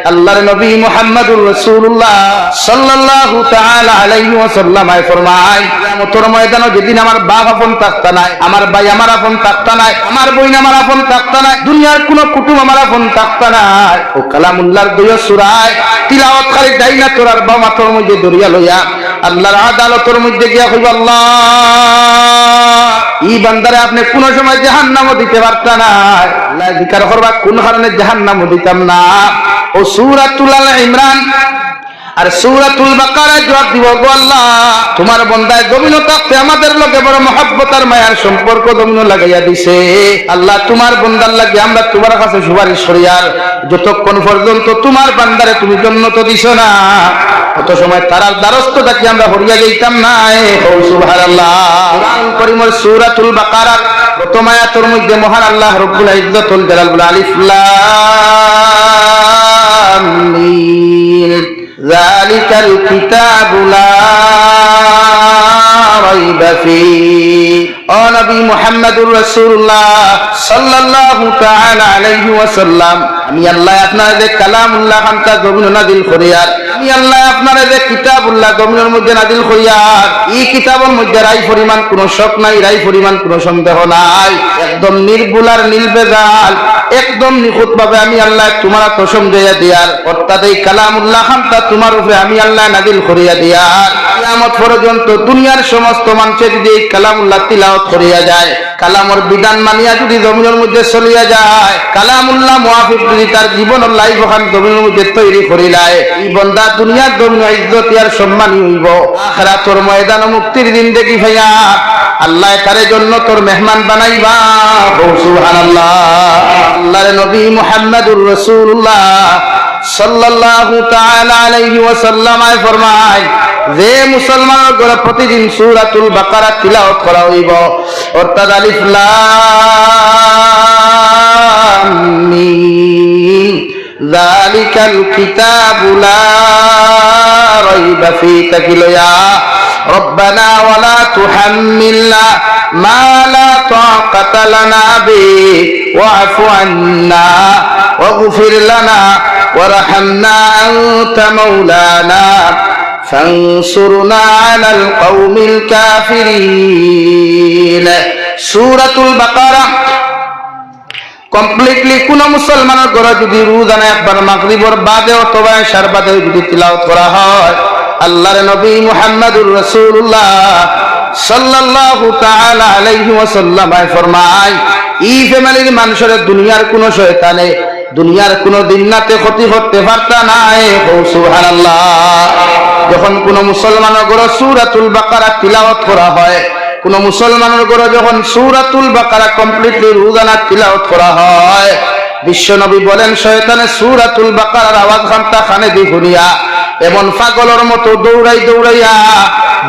আল্লাহর নবী মুহাম্মদুর রাসূলুল্লাহ সাল্লাল্লাহু তাআলা আলাইহি ওয়াসাল্লাম ফরমায় কিয়ামতের ময়দানে যেদিন আমার বাপ আপন থাকতা নাই, আমার ভাই আমার আপন থাকতা নাই, আমার বোন আমার আপন থাকতা নাই, দুনিয়ার কোন কুটুম আমার আপন থাকতা নাই, ও কালামুল্লাহর দুই সূরায় তিলাওয়াত খালি ডাইনা তোরার বাবা তোর মধ্যে দরিয়া লইয়া আল্লাহর আদালতের মধ্যে গিয়া কইব, আল্লাহ এই বান্দারে আপনি কোন সময় জাহান্নামে দিতে পারতা না, আল্লাহ জিকির করবা কোন কারণে জাহান্নামে দিতাম না। ও সূরাতুল আল ইমরান আর সূরাতুল বাকারা জবাব দিব, গো আল্লাহ তোমার বান্দায় জমিন থাকতে আমাদের লগে বড় মহব্বত আর মায়ার সম্পর্ক জমিন লাগাইয়া দিছে। আল্লাহ তোমার বান্দার লাগে আমরা তোমার কাছে সুপারিশ করি, আর যতক্ষণ পর্যন্ত তোমার বান্দারে তুমি জান্নাত দিছো না কত সময় তারার দ্বারস্থ থাকি আমরা হরিয়া যাইতাম না। সুবহানাল্লাহ। কুরআন কারীমের সূরাতুল বাকারার প্রথম আয়াতের মধ্যে মহান আল্লাহ রব্বুল ইজ্জতুল জালাল বলে, আলিফ লাম মিম যালিকাল কিতাবু লা রাইবা ফীহি। ও নবী মুহাম্মদুর রাসূলুল্লাহ সাল্লাল্লাহু তাআলা আলাইহি ওয়াসাল্লাম, আমি আল্লাহ আপনার যে কালামুল্লাহ খানটা জমিন নাযিল করিয়ার, আমি আল্লাহ আপনার যে কিতাবুল্লাহ জমিনের মধ্যে নাযিল করিয়ার, এই কিতাবের মধ্যে রাই পরিমাণ কোনো শক নাই, রাই পরিমাণ কোনো সন্দেহ নাই, একদম নির্ভুল আর নির্ভেজাল, একদম নিখুঁত ভাবে আমি আল্লাহ তোমার তো সমঝাইয়া দিয়ার, অর্থাৎ এই কালামুল্লাহ খানটা তোমার উপরে আমি আল্লাহ নাযিল করিয়া দিয়ার। কিয়ামত পর্যন্ত দুনিয়ার সমস্ত মানুষে যদি এই কালামুল্লাহ তিলাওয়াত করিয়া যায়, কালামর বিধান মানিয়া যদি জমিনের মধ্যে চলিয়া যায়, কালামুল্লাহ মুআফিক যদি তার জীবনের লাইফ ওখান জমিনের মধ্যে তৈরি করিলায়, এই বান্দা দুনিয়ার জমিন ইজ্জত আর সম্মানী হইব, আখিরাতের ময়দানে মুক্তির দিন দেখি ভাইয়া আল্লাহ তারে জন্য তোর মেহমান বানাইবা। সুবহানাল্লাহ। আল্লাহর নবী মুহাম্মদুর রাসূলুল্লাহ সাল্লাল্লাহু তাআলা আলাইহি ওয়াসাল্লাম ফরমায়, যে মুসলমানের ঘরে প্রতিদিন সূরাতুল বাকারা তিলাওয়াত করা হইব, অর্থাৎ আলিফ লাম মিম যালিকাল কিতাবু লা রাইবা ফীহি তাকিলয়া রব্বানা ওয়ালা তুহাম্মিলনা মা লা তাকাতা লানা বিহি ওয়া'ফু আন্না ওয়াগফির লানা ওয়ারহামনা আনতা মাওলানা ফানসুরনা আলাল কওমিল কাফিরিন। সূরাতুল বাকারা কমপ্লিটলি কোন মুসলমানের ঘরে যদি রোজানা একবার মাগরিবের বাদে অথবা ইশার বাদে যদি তিলাওয়াত করা হয়, আল্লাহর নবী মুহাম্মদুর রাসূলুল্লাহ সাল্লাল্লাহু তাআলা আলাইহি ওয়াসাল্লাম ফরমায়, এই ফ্যামিলির মানুষের দুনিয়ার কোন শয়তানে দুনিয়ার কোন দিনাতে ক্ষতি করতে পারতা না। সুবহানাল্লাহ। যখন কোন মুসলমানের ঘরে সূরাতুল বাকারা তিলাওয়াত করা হয়, কোন মুসলমানের ঘরে যখন সূরাতুল বাকারা কমপ্লিটলি রোজানা তিলাওয়াত করা হয়, বিশ্ব নবী বলেন শয়তানে সূরাতুল বাকারার আওয়াজ খানটা কানে দি শুনিয়া এমন পাগলের মতো দৌড়াই দৌড়াইয়া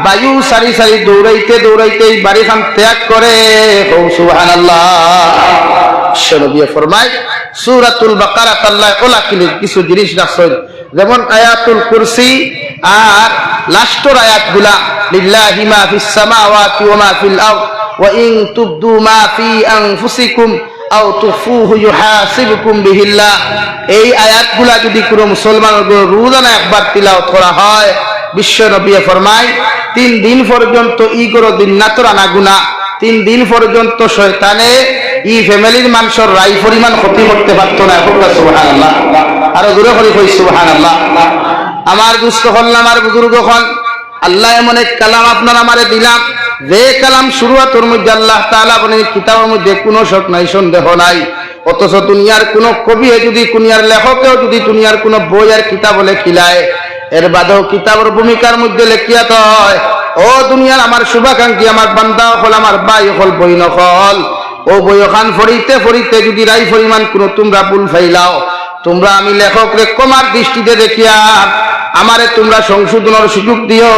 বায়ু সারি সারি দৌড়াইতে দৌড়াইতে এই বাড়ি খান ত্যাগ করে। সুবহানাল্লাহ। বিশ্ব নবী ফরমায় সূরাতুল বাকারা আল্লাহ ওলাকিলে কিছু জিনিস রাখছেন, যেমন আয়াতুল কুরসি আর লাস্টের আয়াতগুলা লিল্লাহি মা ফিস সামাওয়াতি ওয়া মা ফিল আরদ ওয়া ইন তুবদু মা ফি আনফুসিকুম আও তুখফুহু ইউহাসিবুকুম বিহিল্লাহ। এই আয়াতগুলা যদি কোনো মুসলমানের রোজানা একবার তিলাওয়াত করা হয়, বিশ্ব নবী ফরমায় 3 দিন পর্যন্ত ই গরো দিন নাতর আনা গুনাহ, 3 দিন পর্যন্ত শয়তানে এই ফ্যামিলির মানুষের রাই পরিমাণ ক্ষতি করতে পারত না। সুবহানাল্লাহ। আরো জোরে করে কই সুবহানাল্লাহ। আমার দুস্থ হল আমার বুজুর্গ হল, আল্লাহ এমন এক কালাম আপনার আমারে দিলাম, যে কালাম শুরুয়াতের মধ্যে আল্লাহ তাআলা বলেন কিতাবের মধ্যে কোনো শক নাই, সন্দেহ নাই, অথচ দুনিয়ার কোন কবি যদি দুনিয়ার লেখকেও যদি দুনিয়ার কোন বই আর কিতাব লেখিলায়, এর বাদেও কিতাবের ভূমিকার মধ্যে লেখিয়া তো হয়, ও দুনিয়ার আমার শুভাকাঙ্ক্ষী আমার বান্দা হল, আমার ভাই হল, বই নকল, ও বই খান ফরিতে ফরিতে যদি রাই পরিমাণ কোন তোমরা ভুল ফাইলাও, তোমরা আমি লেখক রে কমার দৃষ্টিতে দেখিয়া আমারে তোমরা সংশোধনের সুযোগ দিও।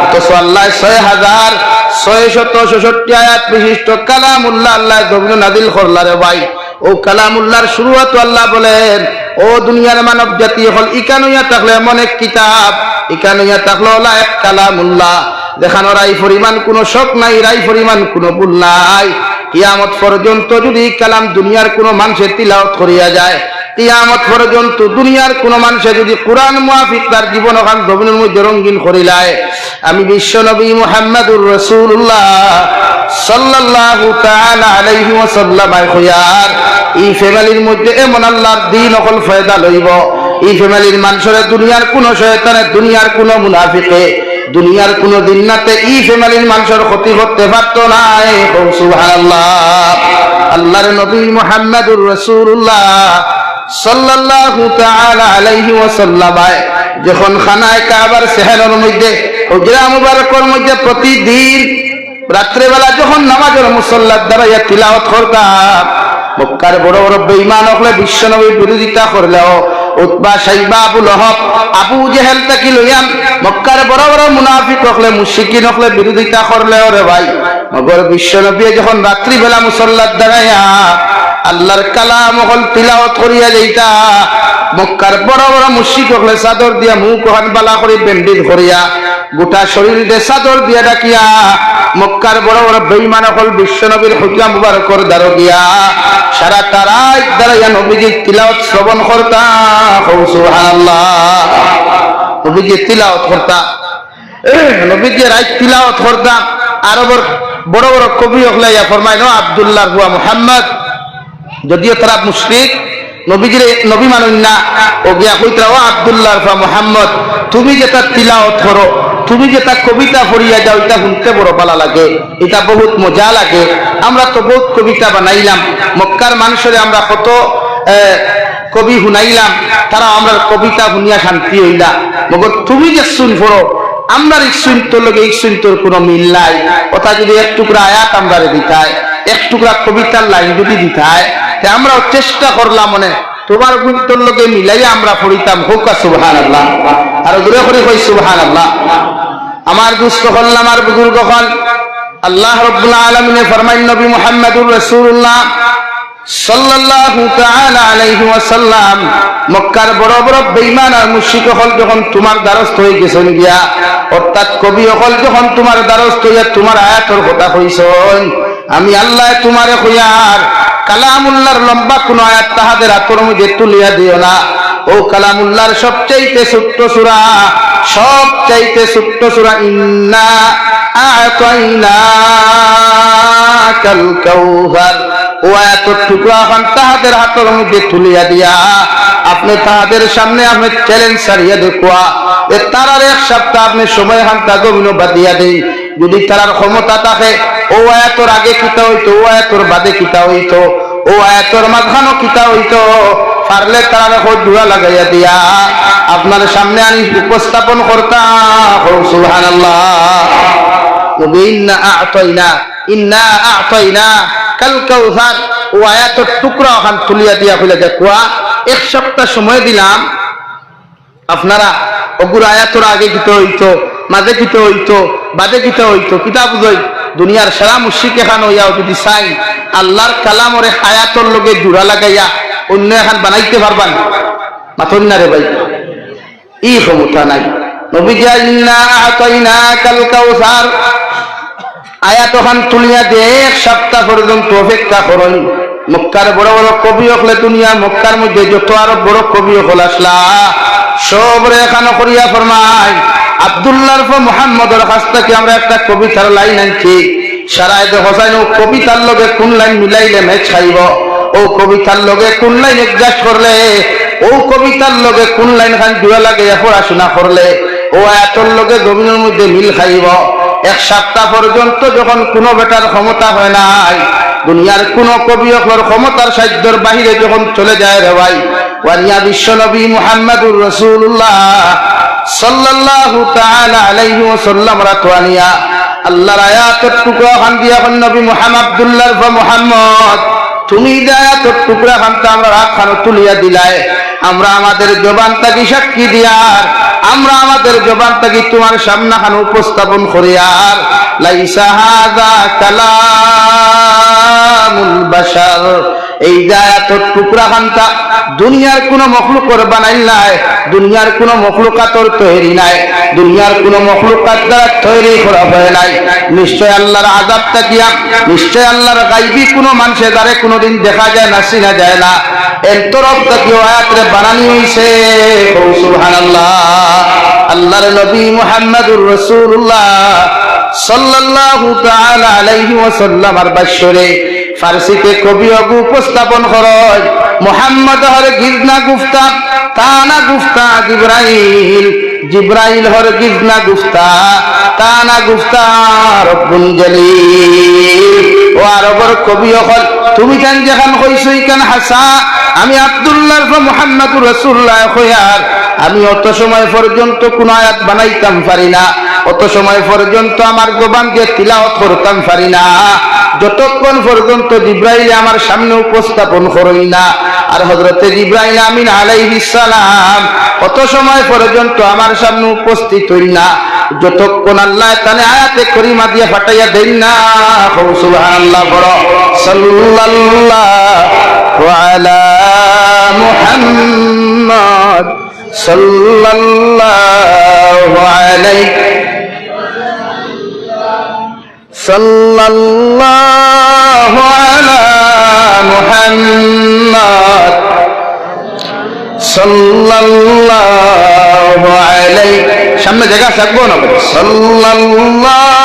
অথচ আল্লাহ 6666 আয়াত বিশিষ্ট কালামুল্লাহ আল্লাহ জমিন নাযিল করলারে ভাই, ও কালামুল্লাহর শুরুয়াত আল্লাহ বলেন, ও দুনিয়ার মানব জাতি হল ইকানুইয়া থাকলে এমন এক কিতাব, ইকানুইয়া থাকলে হলো এক কালামুল্লাহ, দেখানো রাই পরিমাণ কোনো শখ নাই, রাই পরিমাণ কোনো ভুল নাই। কিয়ামত পর্যন্ত যদি কালাম দুনিয়ার কোনো মানুষের তিলাওয়াত করিয়া যায়, কিয়ামত পর্যন্ত দুনিয়ার কোন মানুষে যদি কোরআন মুআফিক তার জীবন ওখান জমিনের মধ্যে রঙিন করিলায়, আমি বিশ্ব নবী মুহাম্মদুর রাসূলুল্লাহ সাল্লাল্লাহু তাআলা আলাইহি ওয়াসাল্লাম কইয়ার এই ফ্যামিলির মধ্যে এমন আল্লাহর দ্বীন অকল ফায়দা লইব। এই ফ্যামিলির মানুষের দুনিয়ার কোন শয়তানে, দুনিয়ার কোন মুনাফিকে, দুনিয়ার কোন দিনাতে এই ফ্যামিলির মানুষের ক্ষতি করতে পারতো না। সুবহানাল্লাহ। আল্লাহর নবী মুহাম্মদুর রাসূলুল্লাহ সাল্লাল্লাহু তাআলা আলাইহি ওয়াসাল্লাম যখন খানায়ে কাবার সেহরের মধ্যে হুজরা মুবারকের মধ্যে প্রতিদিন রাত্রিবেলা যখন নামাজের মুসল্লার দাঁড়াইয়া তিলাওয়াত করতাম, মক্কার বড় বড় বেঈমান হলে বিশ্বনবীর বিরোধিতা করলেও উতবা, শাইবা, আবু লহব, আবু জেহেল থেকে লইয়ান মক্কার বড় বড় মুনাফিক হলে, মুশরিকিন হলে বিরোধিতা করলেও রে ভাই, মগর বিশ্বনবী যখন রাত্রিবেলা মুসল্লার দাঁড়াইয়া আল্লাহর কালাম হল তিলাওয়াত করিয়া যাইতা, মক্কার বড় বড় মুশরিক হলে চাদর দিয়া মুখ ওখান বালা করে ব্যান্ডেজ করিয়া গোটা শরীর দিয়ে চাদর দিয়া ডাকিয়া মক্কার বড় বড় বেঈমান হল বিশ্বনবীর হুজরা মুবারকর দ্বারা গিয়া সারা তারাত দাঁড়াইয়া নবীজির তিলাওয়াত শ্রবণ করতা। সুবহানাল্লাহ। নবীজির তিলাওয়াত করতা, নবীজির রাত তিলাওয়াত করতা। আরবের বড় বড় কবি হলে ফরমায় না আব্দুল্লাহ হুয়া মুহাম্মদ, যদিও তারা মুশরিক, নবীজির নবী মানুন না, ও গিয়া কইতরা ও আব্দুল্লাহ হুয়া মুহাম্মদ, তুমি যেটা তিলাওয়াত করো, তুমি যেটা কবিতা পড়িয়া যাও, এটা শুনতে বড় ভালো লাগে, এটা বহুত মজা লাগে। আমরা তো বহুত কবিতা বানাইলাম, মক্কার মানুষের আমরা কত কবি শুনাইলাম, তারা আমরা কবিতা শুনিয়া শান্তি হইলা, মগর তুমি যে শুন পড়ো আমরা ইসুন তোর লগে ইসুন তোর কোনো মিল নাই। ওটা যদি এক টুকরা আয়াত আমরা দিতায়, এক টুকরা কবিতার লাইন যদি দিতায়, আমরাও চেষ্টা করলাম মনে তোমার তোর লগে মিলাইয়া আমরা পড়িতাম। হোক সুবহানাল্লাহ। আর দূরে করে কই সুবহানাল্লাহ। আমার দুস্থ হল, আমার বুজুর্গ হল, আল্লাহ রাব্বুল আলামিন ফরমায় নবী মুহাম্মদুর রাসূলুল্লাহ সাল্লাল্লাহু তাআলা আলাইহি ওয়াসাল্লাম মক্কার বড় বড় বেঈমান আর মুশরিক হল যখন তোমার দ্বারস্থ হয়ে গেছেন গিয়া, অর্থাৎ কবি হল যখন তোমার দ্বারস্থ হইয়া তোমার আয়াতের কথা কইছেন, আমি আল্লাহ তোমারে কইয়ার কালামুল্লাহর লম্বা কোন আয়াত তাহাদের হাতের মধ্যে তুলিয়া দিও না। ও কালামুল্লাহর সবচাইতে ছোট্ট সূরা, সবচাইতে ছোট্ট সূরা ইন্না আ'তাইনাকাল কাউসার, ও আয়াতের টুকরা খান তাহাদের হাতের মধ্যে তুলিয়া দিয়া আপনি তাহাদের সামনে আপনি চ্যালেঞ্জ সারিয়া দেখুয়া যে তারার এক সপ্তাহ আপনি সময় খান তা গমিনো বাদিয়া দেই। যদি তারার ক্ষমতা থাকে ও আয়াতের আগে কিতা হইতো, ও আয়াতের বাদে কিতা হইতো, ও আয়াতের মাঝখানো কিতা হইতো, পারলে তারা জোড়া লাগাইয়া দিয়া আপনার সামনে আমি উপস্থাপন করতাম। সুবহানাল্লাহ। ইন্না আ'তাইনা কাল কাউসার, ও আয়াতের টুকরা ওখান তুলিয়া দিয়া ফেলে দেখুয়া এক সপ্তাহ সময় দিলাম, আপনারা ওগুলো আয়াতের আগে কিতা হইতো, মাঝে কিতা হইতো, বাদে কিতা হইতো, কিতাব বুঝই দুনিয়ার সারা মুশরিক এখান হইয়াও যদি চাই আল্লাহর কালামরে আয়াতের লগে জোড়া লাগাইয়া অন্য এখন বানাইতে পারবান? মাথন না রে ভাই, ই ক্ষমতা নাই। নবী ইন্না আ'তাইনাকাল কাউসার আয়াত ওখান তুলিয়া দে এক সপ্তাহ পর্যন্ত অপেক্ষা করুন। মক্কার বড় বড় কবি হলে দুনিয়া মক্কার মধ্যে যত আরো বড় কবি হল আসলা সব এখানে করিয়া ফরমায় আব্দুল্লাহর মুহাম্মদের কাছ থেকে আমরা একটা কবিতার লাইন আনছি, সারা হোসাইন ও কবিতার লগে কোন লাইন মিলাইলে ম্যাচ খাইব, ও কবিতার লগে কোন লাইন এডজাস্ট করলে, ও কবিতার লগে কোন লাইন খান জোড়া লাগে পড়াশোনা করলে ও আয়াতের লগে জমিনের মধ্যে মিল খাইব। এক সপ্তাহ পর্যন্ত যখন কোনো বেটার ক্ষমতা হয় নাই, দুনিয়ার কোন কবি অকলের ক্ষমতার সাধ্যের বাহিরে যখন চলে যায় রে ভাই, ওয়ানিয়া বিশ্ব নবী মুহাম্মদুর রাসূলুল্লাহ সাল্লাল্লাহু তাআলা আলাইহি ওয়াসাল্লাম রাতওয়ানিয়া আল্লাহর আয়াতের টুকরা খান দিয়া নবী মুহাম্মদ আব্দুল্লাহ মুহাম্মদ তুমি আয়াতের টুকরা খানটা আমরা রাত খানো তুলিয়া দিলায়, আমরা আমাদের জবান তাকে সাক্ষী দিয়ার আমরা আমাদের জবান থেকে তোমার সামনে খান উপস্থাপন করি। আর লাইসা হাযা কালামুল বাশার, এই আয়াতের টুকরা খানটা দুনিয়ার কোন মখলুকের বানাইল নাই, দুনিয়ার কোন মখলুকাতর তৈরি নাই, দুনিয়ার কোন মখলুকাত দ্বারা তৈরি করা হয় নাই। নিশ্চয় আল্লাহর আযাব তাকিয়া, নিশ্চয় আল্লাহর গায়বী কোন মানুষের দ্বারা কোনদিন দেখা যায় না, চিনা যায় না। এর তরফ থেকে আয়াতরে বানানি হইছে। সুবহানাল্লাহ। আল্লাহর নবী মুহাম্মদুর রাসূলুল্লাহ সাল্লাল্লাহু তাআলা আলাইহি ওয়াসাল্লামের বাশরে ফারসিতে কবি অগু উপস্থাপন করয়, মুহাম্মদ হরগিজ না গুফতা, তানা গুফতা জিবরাইল, জিবরাইল হরগিজ না গুফতা, তানা গুফতা রব্বুল জলিল। ও আরবর কবি হল তুমি কেন যেখান কইছো কেন হাসা, আমি আব্দুল্লাহ মুহাম্মদুর রাসূলুল্লাহ কইয়ার আমি অত সময় পর্যন্ত কোন আয়াত বানাইতাম পারি না, অত সময় পর্যন্ত আমার জবান দিয়ে তিলাওয়াত করতাম পারি না, যতক্ষণ পর্যন্ত জিবরাইল আমার সামনে উপস্থাপন করই না। আর হযরতে জিবরাইল আমিন আলাইহিস সালাম অত সময় পর্যন্ত আমার সামনে উপস্থিত হই না, যতক্ষণ আল্লাহ তাআলা আয়াতে কারিমা দিয়ে ফাটাইয়া দেন না। সুবহানাল্লাহ। বড় সাল্লাল্লাহু আলা মুহাম্মদ সাল্লাল্লাহু আলাইহি সাল্লাল্লাহু আলা মুহাম্মদ সাল্লাল্লাহু আলাইহি, সামনে জায়গা থাকবো না, সাল্লাল্লাহু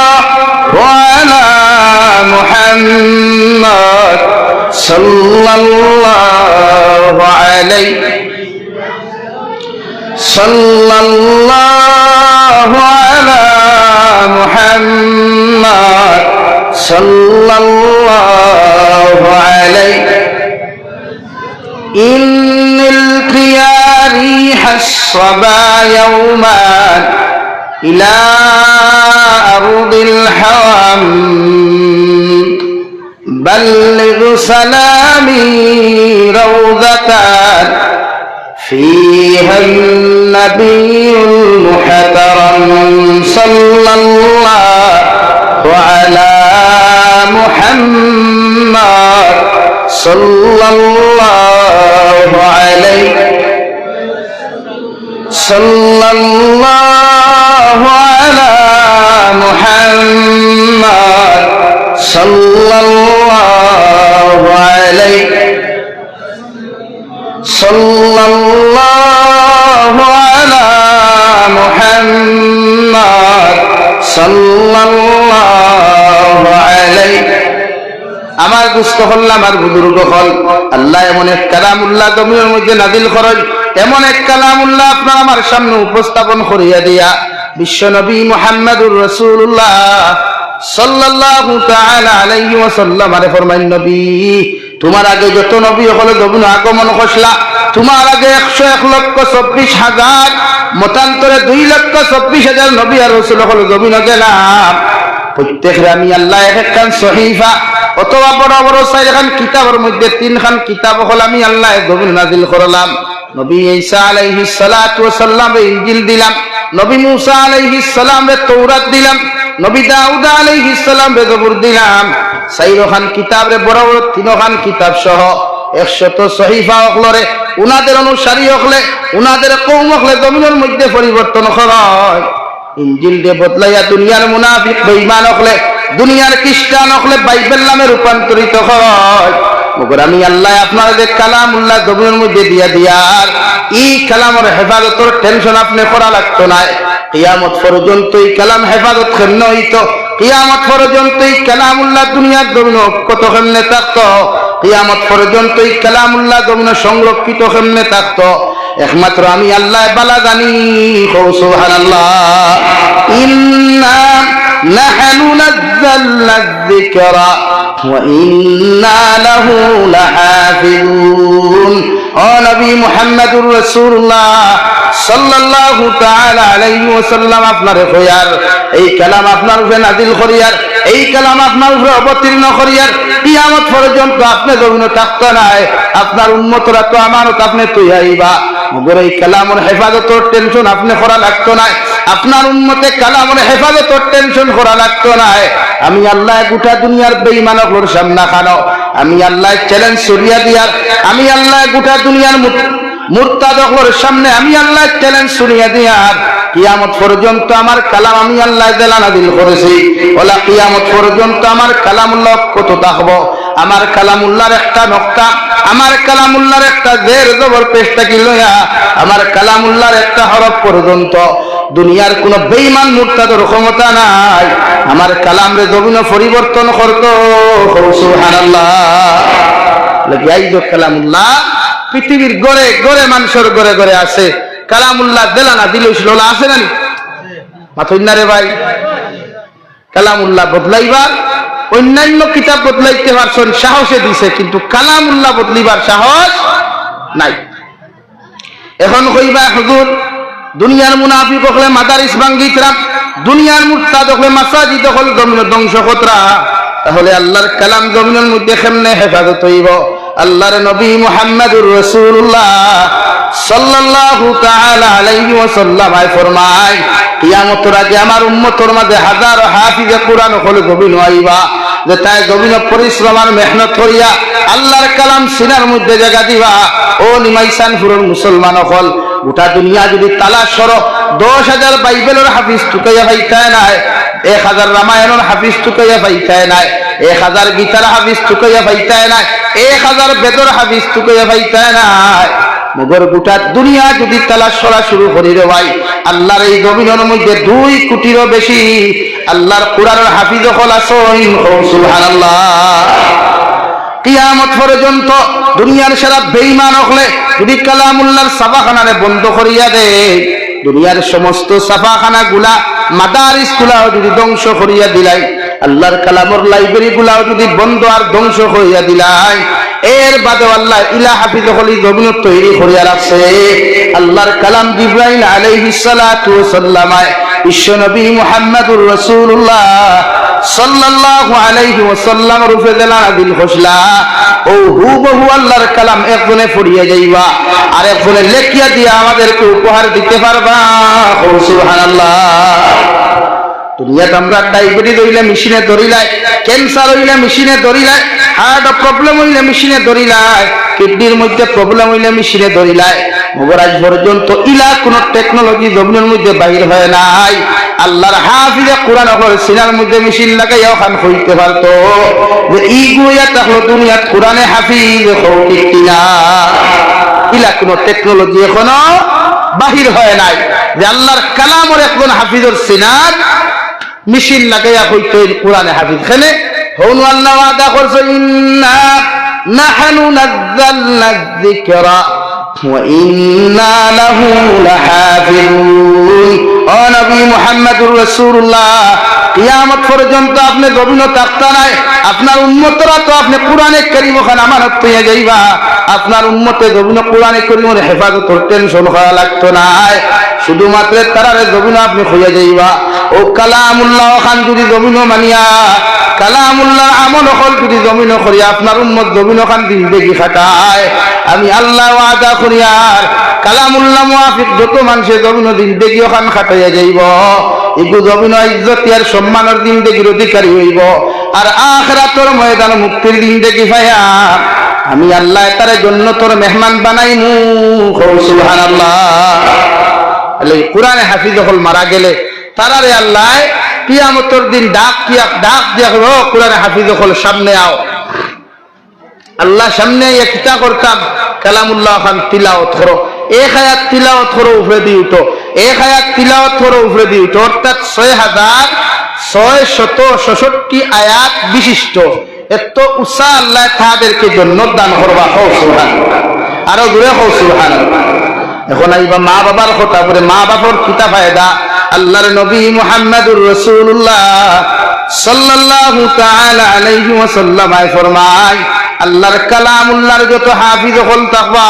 আলা মুহাম্মদ সাল্লাল্লাহু আলাইহি সাল্লাল্লাহু আলা মুহাম্মদ সাল্লাল্লাহু আলাইহি ইন্নিল কিয়ারি হাসবা ইয়াওমান ইলা আরদিল হাওয়াম بلغ سلامي روضة فيها النبي المحترم صلى الله على محمد صلى الله عليه صلى الله على محمد صلى الله عليه صلى الله على محمد صلى الله عليه। আমার দুস্থ হল, আমার বুজুর্গ হল, আল্লাহ এমন এক কালামুল্লাহ জমিনের মধ্যে নাজিল করেন, এমন এক কালামুল্লাহ আপনার আমার সামনে উপস্থাপন করিয়া দিয়া বিশ্ব নবী মুহাম্মদুর রাসূলুল্লাহ সাল্লাল্লাহু তাআলা আলাইহি ওয়াসাল্লাম আরে ফরমাইন, নবী তোমার আগে যত নবী হলো জমিন আগমন করলা, তোমার আগে 101,24,000 মতান্তরে 2,24,000 নবী আর রাসূল হলো জমিন গেলাম। প্রত্যেকরে আমি আল্লাহ একখান সহিফা অথবা বড় বড় 4খান কিতাবের মধ্যে 3খান কিতাব হল আমি আল্লাহ জমিন নাজিল করলাম। নবী ঈসা আলাইহিস সালাতু ওয়াস সালাম ইনজিল দিলাম, নবী মুসা আলাইহিস সালাম তাওরাত দিলাম, নবী দাউদ আলাইহিস সালাম জবুর দিলাম। 4খান কিতাবে বড় বড় 3খান কিতাব সহ 100 সহিফা হলরে উনাদের অনুসারী হলে উনাদের কওম হলে জমিনের মধ্যে পরিবর্তন হয়। ইনজিল দিয়ে বদলাইয়া দুনিয়ার মুনাফিক বেঈমান হলে, দুনিয়ার খ্রিস্টান হলে বাইবেল নামে রূপান্তরিত হয়। মগর আমি আল্লাহ আপনাদের কালামুল্লাহ জমিনের মধ্যে দিয়া দিয়ার এই কালামের হেফাজতের টেনশন আপনি করা লাগতো না। কিয়ামত পর্যন্ত এই কালাম হেফাজত কেমনে হইতো, কিয়ামত পর্যন্ত এই কালামুল্লাহ দুনিয়ার জমিন কত কেমনে থাকতো, কিয়ামত পর্যন্ত এই কালামুল্লাহ জমিন সংরক্ষিত কেমনে থাকতো, একমাত্র আমি আল্লাহ বালা জানি। সুবহানাল্লাহ। ইন্না নাহনু নাযালনা যিকরা ওয়া ইন্না লাহু লাহাফিজুন। ও নবী মুহাম্মদুর রাসূলুল্লাহ সাল্লাল্লাহু তাআলা আলাইহি ওয়াসাল্লাম আপনার খয়ার এই কালাম আপনার উপরে নাযিল করিয়ার, এই কালাম আপনার উপরে অবতীর্ণ করিয়ার কিয়ামত পর্যন্ত আপনি জমিনে থাকতে নাই। আপনার উম্মতরা তো আমানত আপনি তুই আইবা, মগর এই কালামুল হেফাজতর টেনশন আপনি করা লাগতো না, আপনার উম্মতে কালামুল হেফাজতর টেনশন করা লাগতো না। আমি আল্লাহ গোটা দুনিয়ার বেঈমানগুলোর সামনে খানো, আমি আল্লাহ চ্যালেঞ্জ সরিয়া দিয়ার, আমি আল্লাহ গোটা দুনিয়ার মুরতাদগুলোর সামনে আমি আল্লাহ চ্যালেঞ্জ সরিয়া দিয়ার কিয়ামত পর্যন্ত আমার কালাম আমি আল্লাহ নাযিল করেছি। ওলা কিয়ামত পর্যন্ত আমার কালামুল্লাহ কত থাকবো, আমার কালামুল্লাহর একটা নকতা, আমার কালামুল্লাহর একটা জের জবর পেশটা কি লইয়া, আমার কালামুল্লাহর একটা হরফ পর্যন্ত দুনিয়ার কোন বেঈমান মুরতাদের ক্ষমতা নাই আমার কালামরে জমিন পরিবর্তন করতো। সুবহানাল্লাহ। লাগি আইজ কালামুল্লাহ পৃথিবীর গড়ে গড়ে মানুষের গড়ে গড়ে আছে। কালামুল্লাহ দেলানা দিলছিল আছে না মাথা রে ভাই? কালামুল্লাহ বদলাইবার অন্যান্য কিতাব বদলাইতে পারছেন, সাহসে দিছে, কিন্তু কালামুল্লাহ বদলিবার সাহস নাই। এখন কইবা হুজুর দুনিয়ার মুনাফিক হলে মাদারিস ভাঙ্গিতরা, দুনিয়ার মুরতাদ হলে মাসাজিদ হল জমিন ধ্বংস কতরা, তাহলে আল্লাহর কালাম জমিনের মধ্যে কেমনে হেফাজত হইব? আল্লাহর নবী মুহাম্মদুর রাসূলুল্লাহ সাল্লাল্লাহু তাআলা আলাইহি ওয়াসাল্লাম ফরমায় কিয়ামতের আগে আমার উম্মতের মাঝে হাজার হাফিজে কুরআন হলে জমিন আইবা, যে তাই জমিন পরিশ্রম আর মেহনত করিয়া আল্লাহর কালাম সিনার মধ্যে জায়গা দিবা। ও নিমাইসানপুরের মুসলমান হল গোটা দুনিয়া যদি তালাশ করো 10,000 বাইবেলের হাফিজ টুকাইয়া পাইতায় নাই, 1000 রামায়ণের হাফিজ টুকাইয়া পাইতায় নাই, 1000 গীতার হাফিজ টুকাইয়া পাইতায় নাই, 1000 বেদর হাফিজ টুকাইয়া পাইতায় নাই। মগর গোটা দুনিয়া যদি তালাশ করা শুরু করি রে ভাই, আল্লাহর এই জমিনের মধ্যে 2 কোটিরও বেশি আল্লাহর কোরআনের হাফিজ হল আছেন। সুবহানাল্লাহ। কিয়ামত পর্যন্ত দুনিয়ার সারা বেঈমান হলে যদি কালামুল্লাহর ছাপাখানারে বন্ধ করিয়া দেয়, দুনিয়ার সমস্ত ছাপাখানা গুলা মাদারিস গুলাও যদি ধ্বংস করিয়া দিলাই, আল্লাহর কালামের লাইব্রেরি গুলাও যদি বন্ধ আর ধ্বংস করিয়া দিলাই, এর বাদে আল্লাহ ইলা হাফিজ হলি জমিন তৈরি করিয়া রাখছে। আল্লাহর কালাম জিবরাইল আলাইহিস সালাতু ওয়াসাল্লাম বিশ্ব নবী মুহাম্মদুর রাসূলুল্লাহ সাল্লাল্লাহু আলাইহি ওয়াসাল্লাম রূপে নাযিল হইলা। ও হুবহু আল্লাহর কালাম একজনে পড়িয়া যাইবা আর একজনে লেখিয়া দিয়া আমাদেরকে উপহার দিতে পারবা। সুবহানাল্লাহ। দুনিয়াতে আমরা ডায়াবেটিস হইলে মেশিনে ধরিলাই, ক্যান্সার হইলে মেশিনে ধরিলাই, হার্ট প্রবলেম হইলে মেশিনে ধরিলাই, কিডনির মধ্যে প্রবলেম হইলে মেশিনে ধরিলাই। মগর আজ পর্যন্ত ইলা কোন টেকনোলজি জমিনের মধ্যে বাহির হয় নাই। আল্লাহর হাফিজে কোরআন হল সিনার মধ্যে মেশিন লাগাইয়া ওখান হইতে পারতো যে ই গুয়া তাহলে দুনিয়াত কোরআনে হাফিজ হইতে কিনা। ইলা কোন টেকনোলজি এখনো বাহির হয় নাই যে আল্লাহর কালামের একজন হাফিজের সিনার মেশিন লাগাইয়া হইতে কোরআনে হাফিজ। এখানে হউন আল্লাহ ওয়াদা করছে ইন্না নাহনু নাযালনা যিকরা ওয়া ইন্না লাহু লাহাফিজুন। ও নবী মুহাম্মদুর রাসূলুল্লাহ কিয়ামত পর্যন্ত আপনি জমিন থাকতা নাই, আপনার উম্মতরা তো আপনি কোরআনে কারীম ওখানে আমানত পেয়ে যাইবা, আপনার উম্মতে জমিন কোরআনে কারীমের হেফাজতের টেনশন করা লাগতো না, শুধুমাত্র তারারে জমিন আপনি হইয়া যাইবা। ও কালামুল্লাহ খান যদি জমিন মানিয়া কালামুল্লাহ আমল হল যদি জমিন করিয়া আপনার উম্মত জমিন খান জিন্দেগি খাটায়, আমি আল্লাহ ওয়াদা করি আর কালামুল্লাহ মুআফিক যত মানুষের জমিন জিন্দেগি ওখান খাটাইয়া যাইব, এগু জমিন ইজ্জত আর সম্মানের জিন্দেগির অধিকারী হইব, আর আখিরাতের ময়দান মুক্তির জিন্দেগি পাইয়া আমি আল্লাহ তার জন্য তোর মেহমান বানাইমু। সুবহানাল্লাহ। কোরআনে হাফিজ হল মারা গেলে তারারে আল্লাহ কিয়ামতের দিন ডাক দিয়া কোরআনে হাফিজ হল সামনে আও। আল্লাহ সামনে কিতা করতাম কালামুল্লাহ খান তিলাওয়াত করো, এক আয়াত তিলাওয়াত করো উপরে দিয়ে উঠো, এক আয়াত তিলাওয়াত করো উপরে দিয়ে উঠো, অর্থাৎ 6666 আয়াত বিশিষ্ট এত উষা আল্লাহ তাদেরকে জন্য দান করবা। আরো দূরে সুবহানাল্লাহ। এখন আইবা মা বাবার কথা বলে, মা বাবার কিতা ফায়দা? আল্লাহর নবী মুহাম্মদুর রাসূলুল্লাহ সাল্লাল্লাহু তাআলা আলাইহি ওয়াসাল্লাম ফরমায় আল্লাহর কালামুল্লাহর যত হাফিজ হল তাকওয়া,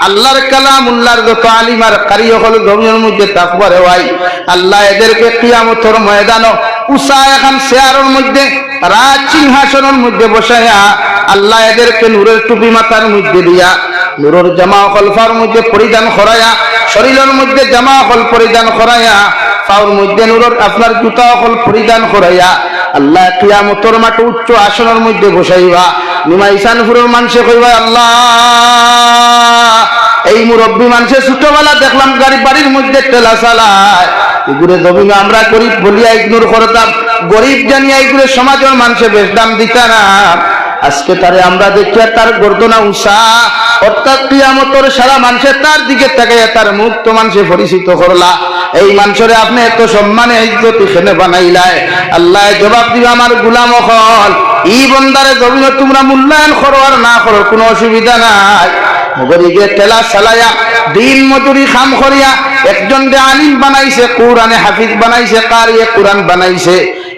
আল্লাহর কালামুল্লাহর যত আলিম আর কারি হল জমিনের মধ্যে তাকওয়া রে ভাই, আল্লাহ এদেরকে কিয়ামতের ময়দানে উষা এখন চেয়ারের মধ্যে রাজ সিংহাসনের মধ্যে বসাইয়া আল্লাহ এদেরকে নূরের টুপি মাথার মধ্যে দিয়া নূরের জামা খলফার মধ্যে পরিধান করায়া, শরীরের মধ্যে জামা হল পরিধান করায়া, পাওর মধ্যে নূরের আপনার জুতা হল পরিধান করাইয়া আল্লাহ কিয়ামতের মাঠে উচ্চ আসনের মধ্যে বসাইবা। নিমাইসানপুরের মানুষে কইবা, আল্লাহ এই মুরব্বী মানুষের ছোটবেলা দেখলাম গাড়ি বাড়ির মধ্যে ঠেলা চালায়, এগুলো জমিন আমরা গরিব বলিয়া ইগনোর করতাম, গরিব জানিয়া এগুলো সমাজের মানুষে বেশ দাম দিত না। আজকে তারে আমরা দেখিয়া তার গর্দনা উষা, অর্থাৎ কিয়ামতের সারা মানুষের তার দিকে তাকাইয়া তার মুখ তো মানুষে পরিচিত করলা। এই মানুষের আপনি এত সম্মানে ইজ্জত এখানে বানাইলাই, আল্লাহ জবাব দিবা আমার গুলাম হল ই বন্দারে জমিন তোমরা মূল্যায়ন করো আর না করো কোনো অসুবিধা নাই। মগরিকে তেলা চালাইয়া দিন মজুরি খাম করিয়া একজন যে আলিম বানাইছে, কোরআনে হাফিজ বানাইছে, কারিয়ে কোরআন বানাইছে,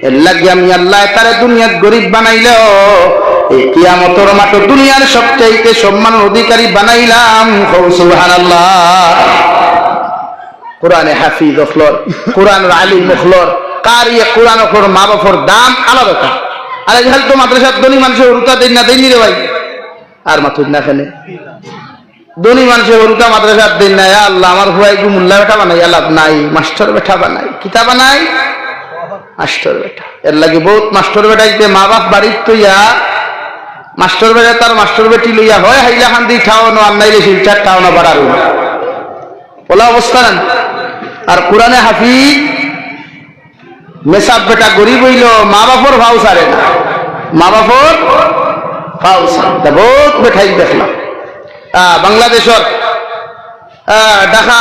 এর লাগি আমি আল্লাহ তারে দুনিয়াত গরিব বানাইলেও এই কিয়ামতের মাঠে দুনিয়ার সবচাইতে সম্মানের অধিকারী বানাইলাম। সুবহানাল্লাহ। কোরআনে হাফিজ হলর, কোরআনের আলিম হলর, কারিয়ে কোরআন হলর মা বাপর দাম আলাদা। আর এই তো মাদ্রাসার ধনী মানুষের উরুতা দেন না, দেননি রে ভাই, আর মাথুর না খেলে ধনী মানুষের উরুতা মাদ্রাসার দিন নাই। আল্লাহ আমার হুয়াই গু মুল্লা বেটা বানাই, আল্লাহ নাই মাস্টার বেটা বানাই, কিতা বানাই মাস্টার বেটা। এর লাগে বহুত মাস্টার বেটাইতে মা বাপ বাড়ির তৈয়া মাস্টার বেটা তার মাস্টার বেটি লইয়া হয় হাইলা খান দিয়ে ঠাওয়ানো, আর নাইলে শিলচার ঠাওয়ানো বাড়ার ওলা অবস্থা না। আর কোরআনে হাফিজ মেসাব বেটা গরিব হইল মা বাপর ভাও সারে না, মা বাপর ভাও সারে বহুত বেঠাই দেখলাম। বাংলাদেশের ঢাকা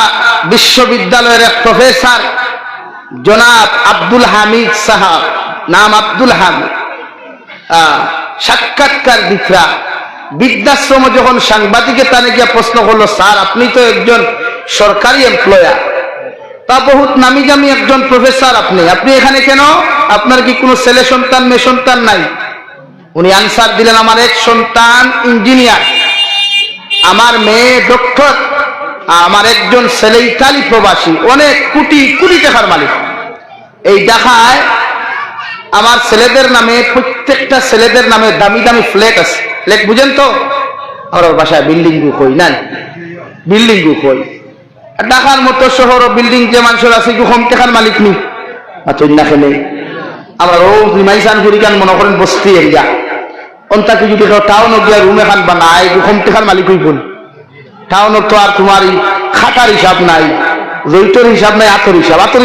বিশ্ববিদ্যালয়ের এক প্রফেসর জনাব আব্দুল হামিদ সাহাব, নাম আব্দুল হামিদ, সাক্ষাৎকার দিকরা বৃদ্ধাশ্রম যখন সাংবাদিকের তানে গিয়া প্রশ্ন করলো, স্যার আপনি তো একজন সরকারি এমপ্লয়ার, তা বহুত নামি জামি একজন প্রফেসর, আপনি এখানে কেন? আপনার কি কোনো ছেলে সন্তান মেয়ে সন্তান নাই? উনি আনসার দিলেন, আমার এক সন্তান ইঞ্জিনিয়ার, আমার মেয়ে ডক্টর, আমার একজন ছেলে ইতালি প্রবাসী, অনেক কোটি কোটি টাকার মালিক। এই ঢাকায় আমার ছেলেদের নামে, প্রত্যেকটা ছেলেদের নামে দামি দামি ফ্ল্যাট আছে। ফ্ল্যাট বুঝেন তো? আমার বাসায় বিল্ডিং গু কই না, বিল্ডিং গু কই। ঢাকার মতো শহর বিল্ডিং যে মানুষের আছে কম টাকার মালিক নি না খেলে। আমরা রোজ রিমাইসান ফুরিকান মনে করেন বস্তি এরিয়া, অন্তাকে যদি টাউন গিয়া রুম এখান বানায় কম টাকার মালিক হইব। টাউনের তো আর তোমার খাটার হিসাব নাই, জৈতর হিসাব নাই, আতর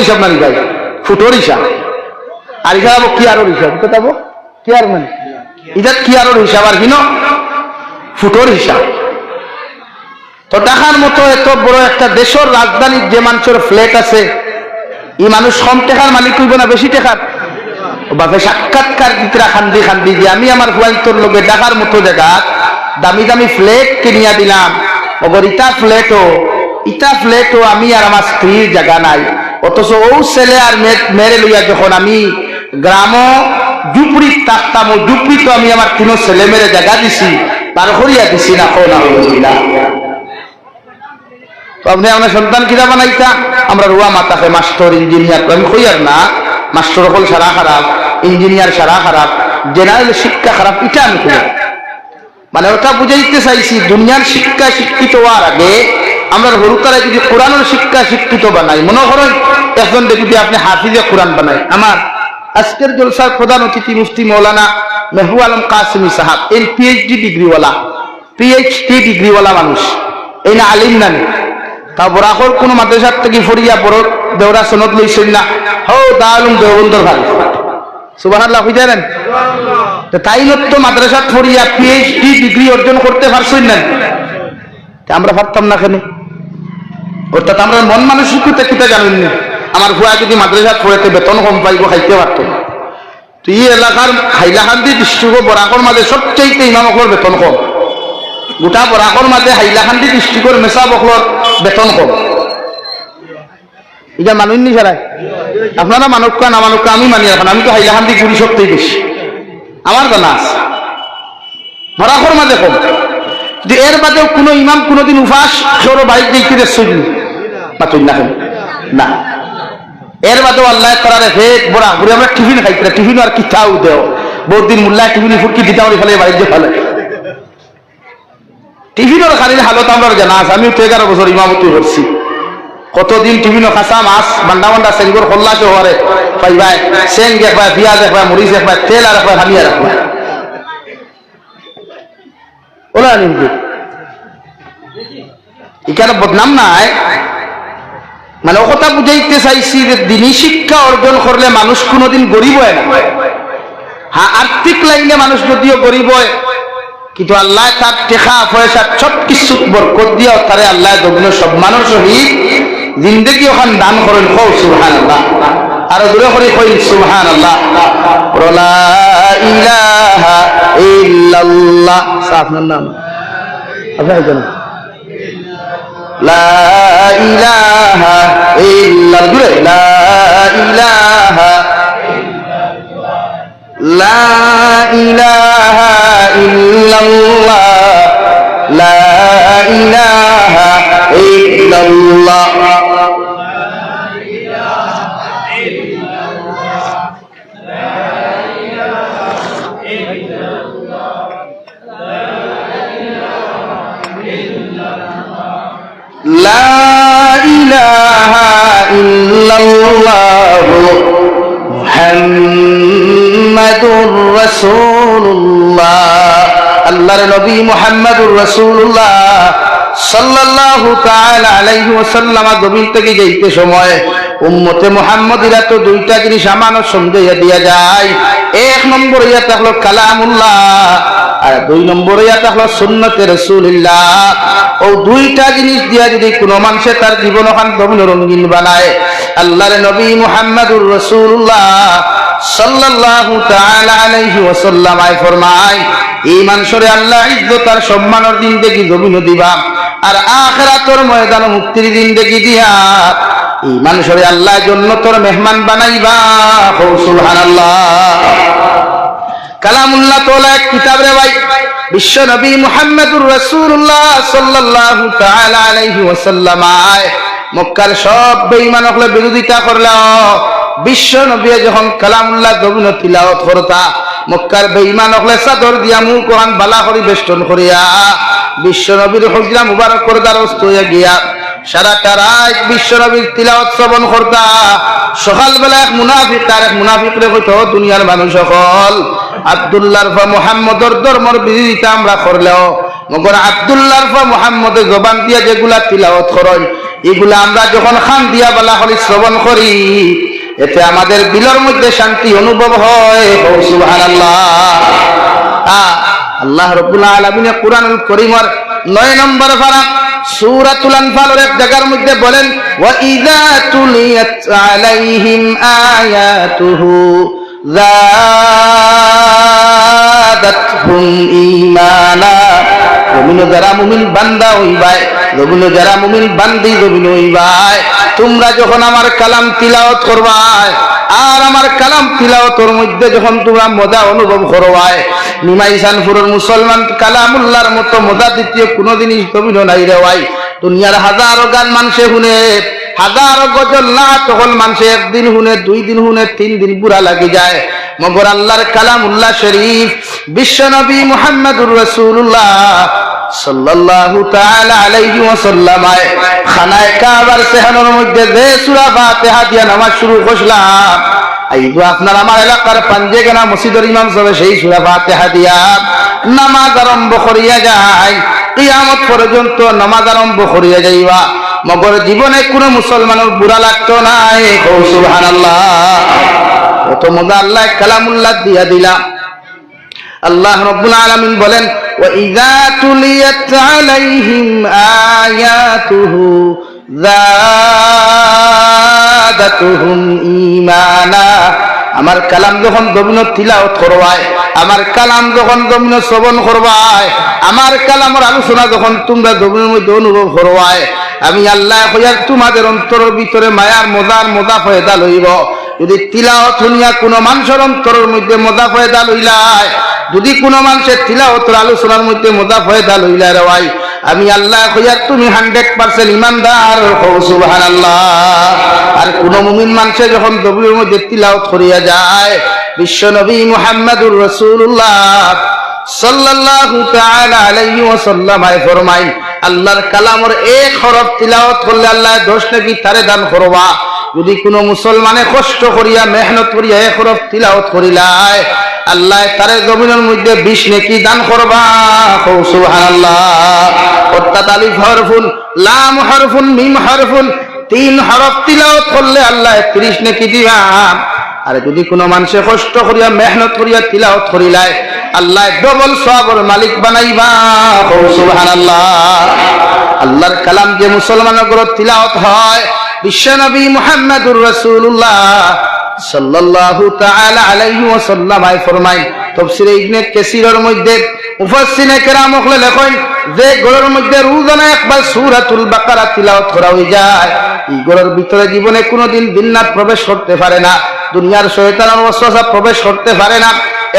হিসাব নাই ভাই, ফুটোর হিসাব। আর এখানে কি আরোর হিসাব কোথাবো কি আর মানে এটা কি আরোর হিসাব আর কিনো ফুটোর হিসাব। তো ঢাকার মতো এত বড় একটা দেশের রাজধানীর যে মানুষের ফ্ল্যাট আছে, এই মানুষ কম টাকার মালিক হইব না বেশি টাকার? বাপে সাক্ষাৎকার দিতে খান্দি দিয়ে আমি আমার ফুয়াইতর লোকে ঢাকার মতো জায়গা দামি দামি ফ্ল্যাট কিনিয়া দিলাম। ওগর ইটা ফ্ল্যাটও আমি আর আমার স্ত্রীর জায়গা নাই, অথচ ও ছেলে আর মেরে লইয়া যখন আমি গ্রাম জুপড়ি থাকতাম, ও জুপড়ি তো আমি আমার তিন ছেলে মেরে জায়গা দিছি, পার করিয়া দিছি না কোন আপনি আপনার সন্তান কিনা বানাইতা? আমরা রুয়া মাতাকে মাস্টার ইঞ্জিনিয়ার, আমি কই আর না মাস্টার হল সারা খারাপ, ইঞ্জিনিয়ার সারা খারাপ, জেনারেল শিক্ষা খারাপ, এটা আমি কই। মানে ওটা বুঝাইতে চাইছি দুনিয়ার শিক্ষা শিক্ষিত হওয়ার আগে আমরা হরুতারা যদি কোরআনের শিক্ষা শিক্ষিত বানাই, মনে করেন এখন যদি আপনি হাফিজে কোরআন বানাই। আমার আজকের জলসার প্রধান অতিথি মুফতি মৌলানা মেহবুব আলম কাসিমি সাহাব, এই পিএইচডি ডিগ্রিওয়ালা মানুষ, এই না আলিম না তা বরাকর কোন মাদ্রাসার থেকে ফরিয়া বড় দেওরা সনদ লইছেন না, হো দালুম দেওবন্দর ভালো সুবহানাল্লাহ হই জানেন। তাই তো মাদ্রাসা ফরিয়া পিএইচডি ডিগ্রি অর্জন করতে পারছেন না, আমরা পারতাম না কেন? অর্থাৎ আমরা মন মানসিকতা কিতা জানেন না। আমার ভুয়া যদি মাদ্রাসা পড়েতে বেতন কম পাইব, খাইতে পারত না। তো এই এলাকার হাইলাকান্দি ডিস্ট্রিক্ট বরাকর মাঝে সবচেয়ে ইমামকর বেতন কম, গোটা বরাকর মাঝে হাইলাকান্দি ডিস্ট্রিক্টর মেসা বকলর বেতন কম। এটা মানুষনি সারাই, আপনারা মানুষ না মানুষ আমি মানি এখন, আমি তো হাইলাকান্দি গুড়ি সবচেয়ে বেশি, আমার জানা আছে বরাকর মাঝে কম। যে এর বাদেও কোন ইমাম কোনদিন উপাস সৌর বাইক দেখতে দেখছেন না, এর বাদেও আল্লাহ করার ফেক বড়া ঘুরে আমরা টিফিন খাইতে, টিফিন আর কি খাও দেও বহুত দিন মোল্লা টিফিন ফুটকি দিতে আমার ফেলে বাড়িতে ফেলে। টিফিনের খালির হালত আমরা জানা আছে। আমি তো 11 বছর ইমামতি করছি। কতদিন টিফিন খাসা মাছ বান্ডা বান্ডা সেঙ্গুর খোল্লা শহরে পাইবাই, সেং দেখবা, পিঁয়াজ দেখবা, মরিচ দেখবা, তেল আর দেখবা, হামিয়া রাখবা ওলা নিমকি এখানে বদনাম নাই। মানে ও কথা বুঝাইতে চাইছি যে দিনী শিক্ষা অর্জন করলে মানুষ কোনোদিন গরিব হয় না। হ্যাঁ, আর্থিক লাইনে মানুষ যদিও গরিব হয়, কিন্তু আল্লাহ তার টেকা পয়সা সব কিছু বরকত দিয়া তারে আল্লাহ যখন সব মানুষ সহিত জিন্দগি ওখান দান করেন। কও সুবহানাল্লাহ, আর দূরে করে কই সুবহানাল্লাহ। লা ইলাহা ইল্লাল্লাহ। আপনার নাম আপনার জানেন? লা ইলাহা ইল্লাল্লাহ, দূরে লা ইলাহা, লা ইলাহা ইল্লাল্লাহ, লা ইলাহা ইল্লাল্লাহ। লা ইলাহা ইল্লাল্লাহ মুহাম্মাদুর রাসূলুল্লাহ। আল্লাহর নবী মুহাম্মাদুর রাসূলুল্লাহ সাল্লাল্লাহু তাআলা আলাইহি ওয়াসাল্লাম জমিন থেকে যাইতে সময় উম্মতে মুহাম্মদীরা তো দুইটা জিনিস আমানত সমঝাইয়া দিয়া যায়। এক নম্বর ইয়া থাকলো কালামুল্লাহ, আর দুই নম্বর ইয়া থাকলো সুন্নতে রাসূলুল্লাহ। ও দুইটা জিনিস দিয়া যদি কোনো মানুষে তার জীবন ওখান জমিন রঙিন বানায়, আল্লাহর নবী মুহাম্মাদুর রাসূলুল্লাহ সাল্লাল্লাহু তাআলা আলাইহি ওয়াসাল্লাম ফরমায়, এই মানুষরে আল্লাহ ইজ্জত আর সম্মানের জিন্দেগি জমিন দিবা, আর আখিরাতের ময়দানে মুক্তির জিন্দেগি দিয়া এই মানুষরে আল্লাহ জান্নাতের মেহমান বানাইবা। সুবহানাল্লাহ। কালামুল্লাহ তোলা এক কিতাব রে ভাই। বিশ্ব নবী মুহাম্মদুর রাসূলুল্লাহ সাল্লাল্লাহু তাআলা আলাইহি ওয়াসাল্লাম মক্কার সব বেঈমান হলে বিরোধিতা করলো। বিশ্ব নবী যখন কালামুল্লাহ জমিন তিলাওয়াত করতা, মক্কার বেঈমান হলে চাদর দিয়া মুখ ওখান বালা করি বেষ্টন করিয়া বিশ্ব নবীর হজরা মুবারক করে দ্বারস্থ হইয়া গিয়া সারাটা রাত বিশ্ব নবীর তিলাওয়াত শ্রবণ করতা। সকালবেলা এক মুনাফিক তার এক মুনাফিকরে কইতো, দুনিয়ার মানুষ সকল আব্দুল্লাহর ফা মুহাম্মদর ধর্মের বিরোধিতা আমরা করলেও মগর আব্দুল্লাহর ফা মুহাম্মদের জবান দিয়া যেগুলা তিলাওয়াত করেন, এগুলা আমরা যখন খান দিয়া বালা করি শ্রবণ করি, এতে আমাদের দিলের মধ্যে শান্তি অনুভব হয়। সুবহানাল্লাহ। আল্লাহ রাব্বুল আলামিন কুরআনুল কারীমের 9 নম্বর পারা সূরাতুল আনফালের এক জায়গার মধ্যে বলেন, ওয়া ইযা তুলিয়াত আলাইহিম আয়াতুহু যাদাতহুম ঈমানা। মুমিন যারা মুমিন বান্দা হইবাই, মুমিন যারা মুমিন বান্দি মুমিন হইবাই, তোমরা যখন আমার কালাম তিলাওয়াত করবাই আর আমার কালাম তিলাওয়াতের মধ্যে যখন তোমরা মজা অনুভব করবাই, নিমাইসানপুরের মুসলমান কালামুল্লাহর মতো মজা দ্বিতীয় কোনো জিনিস তুমি নাই রে ভাই। দুনিয়ার হাজারো গান মানুষে শুনে, হাজারো গজল না তখন মানুষে একদিন শুনে, 2 দিন শুনে, 3 দিন বুড়া লাগে যায়। মগর আল্লাহর কালামুল্লাহ শরীফ বিশ্ব নবী মুহাম্মদুর রাসূলুল্লাহ সাল্লাল্লাহু তাআলা আলাইহি ওয়াসাল্লাম খানায়ে কাবার সেহানোর মধ্যে যে সূরা ফাতিহা দিয়া নামাজ শুরু করলাম, আইবো আপনার আমার এলাকার পাঞ্জেগানা মসজিদের ইমাম সাহেব সেই সূরা ফাতিহা দিয়া নামাজ আরম্ভ করিয়া যায়, কিয়ামত পর্যন্ত নামাজ আরম্ভ করিয়া যাইবা। মগর জীবনে কোনো মুসলমানের বুড়া লাগতো না। সুবহানাল্লাহ। কত মজা আল্লাহ কালামুল্লাহ দিয়া দিলা। আল্লাহ রাব্বুল আলামিন বলেন, ওয়া ইযা তুলিয়াত আলাইহিম আয়াতুহু যাদাতুহুম ঈমানা। আমার কালাম যখন জমিন তিলাওয়াত করবায়, আমার কালাম যখন জমিন শ্রবণ করবায়, আমার কালামের আলোচনা যখন তোমরা জমিনের মধ্যে অনুভব করবায়, আমি আল্লাহ কইয়ার তোমাদের অন্তরের ভিতরে মায়ার মজা ফয়দা লইব। যদি তিলাওয়াত শুনিয়া কোনো মানুষের অন্তরের মধ্যে মজা ফয়দা লইলায়, যদি কোনো মানুষের তিলাওয়াতের আলোচনার মধ্যে মজা ফয়দা লইলায় রে ভাই, আমি আল্লাহ কইয়ার তুমি 100% ইমানদার। সুবহানাল্লাহ। আর কোন মুমিন মানুষে যখন জমিনের মধ্যে তিলাওয়াত করিয়া যায়, বিশ্ব নবী মুহাম্মদুর রাসূলুল্লাহ সাল্লাল্লাহু তাআলা আলাইহি ওয়াসাল্লাম ফরমায় আল্লাহর কালামের এক হরফ তিলাওয়াত করলে আল্লাহ 10 নেকি তারে দান করবা। যদি কোনো মুসলমানে কষ্ট করিয়া মেহনত করিয়া এক হরফ তিলাওয়াত করিলায় আল্লাহ তারে জমিনের মধ্যে 20 নেকি দান করবা। সুবহানাল্লাহ। অর্থাৎ আলিফ হরফুন, লাম হরফুন, মিম হরফুন, 3 হরফ তিলাওয়াত করলে আল্লাহ 30 নেকি দিবা। আর যদি কোনো মানুষে কষ্ট করিয়া মেহনত করিয়া তিলাওয়াত করিলায় আল্লাহ ডবল সওয়াবের মালিক বানাইবা। সুবহানাল্লাহ। আল্লাহর কালাম যে মুসলমানের ঘরে তিলাওয়াত হয়, বিশ্বনবী মুহাম্মদুর রাসূলুল্লাহ সাল্লাল্লাহু তাআলা আলাইহি ওয়াসাল্লাম ফরমায় তাফসীরে ইবনে কাসীরের মধ্যে মুফাসসিরে কেরাম হলে লেখেন যে ঘরের মধ্যে রোজানা একবার সূরাতুল বাকারা তিলাওয়াত করা হয়ে যায়, এই ঘরের ভিতরে জীবনে কোনোদিন জিন্নাত প্রবেশ করতে পারে না, দুনিয়ার শয়তানের ওয়াসওয়াসা প্রবেশ করতে পারে না।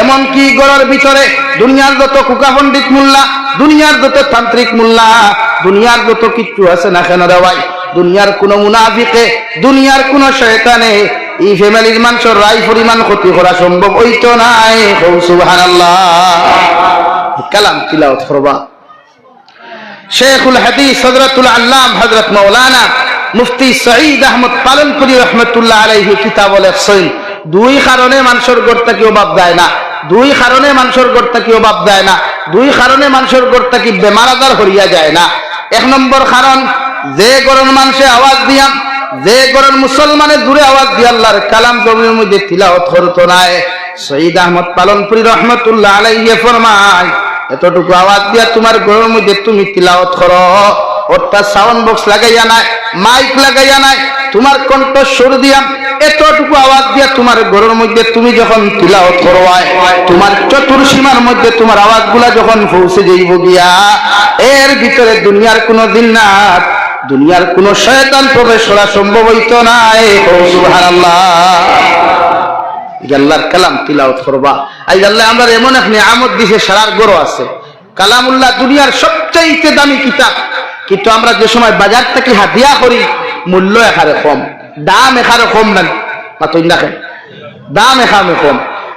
এমনকি ঘরের ভিতরে দুনিয়ার যত কুকা পণ্ডিত মোল্লা, দুনিয়ার যত তান্ত্রিক মোল্লা, দুনিয়ার যত কিচ্ছু আছে না কেন রে ভাই, দুনিয়ার কোন মুনাফিকে, দুনিয়ার কোন শয়তানে এই ফ্যামিলির মানুষের রায় পরিমাণ ক্ষতি করা সম্ভব হইতো নাই। সুবহানাল্লাহ। কালাম তিলাওয়াত করবা। শেখুল হাদিস হযরতুল আল্লাম হযরত মাওলানা মুফতি সঈদ আহমদ পালনপুরি রহমতুল্লাহ আলাইহি কিতাব লেখছেন, 2 কারণে মানুষের ঘরটা কি অভাব যায় না, 2 কারণে মানুষের ঘরটা কি অভাব যায় না, 2 কারণে মানুষের ঘরটা কি বেমার আজার হইয়া যায় না। 1 নম্বর কারণ, যে গরম মানুষে আওয়াজ দিয়া, যে গরম মুসলমানের দূরে আওয়াজ দিয়া আল্লাহর কালাম জমির মধ্যে তিলাওয়াত করতো না। সঈদ আহমদ পালনপুরি রহমতুল্লাহ আলাইহি ফরমায় এতটুকু আওয়াজ দিয়া তোমার ঘরের মধ্যে তুমি তিলাওয়াত করো, অর্থাৎ সাউন্ড বক্স লাগাইয়া নাই, মাইক লাগাইয়া নাই, তোমার কণ্ঠ সুর দিয়া এতটুকু আওয়াজ দিয়া তোমার ঘরের মধ্যে তুমি যখন তিলাওয়াত করবাই, তোমার চতুর্সীমার মধ্যে তোমার আওয়াজগুলা যখন পৌঁছে যাইব গিয়া, এর ভিতরে দুনিয়ার কোনো জিন্নাত, দুনিয়ার কোনো শয়তান প্রবেশ করা সম্ভব হইতো না। সুবহানাল্লাহ। আল্লাহর কালাম তিলাওয়াত করবা। আই আল্লাহ আমরা এমন এক নিয়ামত দিছে, সারার গরো আছে কালামুল্লাহ, দুনিয়ার সবচাইতে দামি কিতাব, কিন্তু আমরা যে সময় বাজার থেকে হাদিয়া করি মূল্য এখানে কম, দাম এখানে কম না, মাতই না কেন, দাম এখানে কম।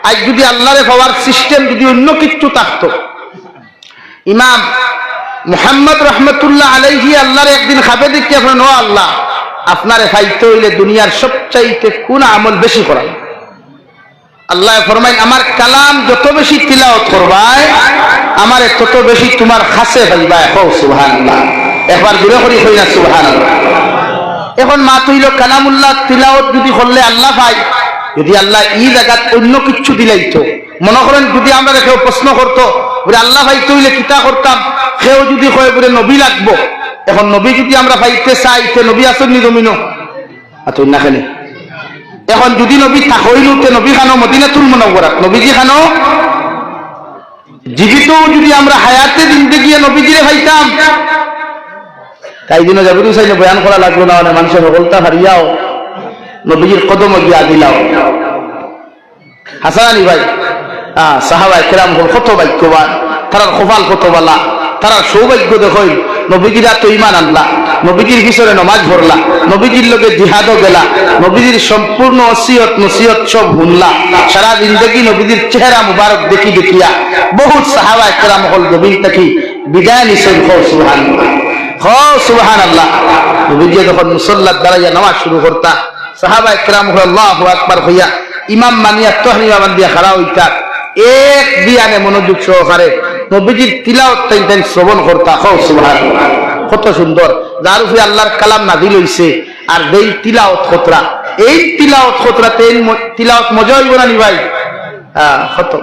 আজ যদি আল্লাহরে পাওয়ার সিস্টেম যদি অন্য কিছু থাকতো, ইমাম মুহাম্মদ রহমতুল্লাহ আলাইহি আল্লাহর একদিন খাবে দেখতে আপনার নো আল্লাহ আপনারে পাইতে হইলে দুনিয়ার সবচাইতে কোন আমল বেশি করাই? আল্লাহ ফরমাইন আমার কালাম যত বেশি তিলাওয়াত করবাই আমারে তত বেশি তোমার কাছে পাইবা। সুবহানাল্লাহ। একবার জোরে করি কই না সুবহানাল্লাহ। এখন মা তৈল কালামুল্লাহ তিলাওয়াত যদি করলে আল্লাহ পাই, যদি আল্লাহ এই জায়গাত অন্য কিছু দিলাইতো, মনে করেন যদি আমরা কেউ প্রশ্ন করতো বলে আল্লাহ ভাই তৈলে কিতা করতাম, কেউ যদি কয় বলে নবী লাগবো, এখন নবী যদি আমরা পাইতে চাই তে নবী আসেননি জমিনও আতই না খেলে, এখন যদি নবী থাকইল তে নবী খানো মদিনাতুল মুনাওয়ারাত, নবীজি খানো জীবিত, যদি আমরা হায়াতে জিন্দেগি নবীজিরে পাইতাম তাই দিনও যাবিরু চাইলে বয়ান করা লাগলো না, মানে মানুষের সকলতা হারিয়াও নবীজির কদম গিয়া দিলাও। হাসানি ভাই সাহাবায়ে কেরাম কত ভাগ্যবান, তারার কপাল কত বালা, তারার সৌভাগ্য দেখই নবীজিরা তো ঈমান আনলা, নবীজির পিছনে নামাজ পড়লা, নবীজির লগে জিহাদও গেলা, নবীজির সম্পূর্ণ ওসিয়ত নসিহত সব শুনলা, সারা জিন্দেগি নবীজির চেহারা মুবারক দেখি দেখিয়া বহুত সাহাবায়ে কেরাম হল জমিন থেকে বিদায় নিছেন। সুবহানাল্লাহ, সুবহানাল্লাহ। নবীজি যখন মুসল্লাত দাঁড়াইয়া নামাজ শুরু করতা, সাহাবায়ে কেরাম হল আল্লাহু আকবার হইয়া ইমাম মানিয়া তহরিমা বান্দিয়া খাড়া হইতা, এক বিয়ানে মনোযোগ সহকারে নবীজির তিলাওয়াত তাই শ্রবণ করতা। সুবহানাল্লাহ, কত সুন্দর, যার উপরে আল্লাহর কালাম নাযিল হইছে। আর এই তিলাওয়াত খতরা, এই তিলাওয়াত খতরাতে তিলাওয়াত মজা হইব না নি ভাই? কত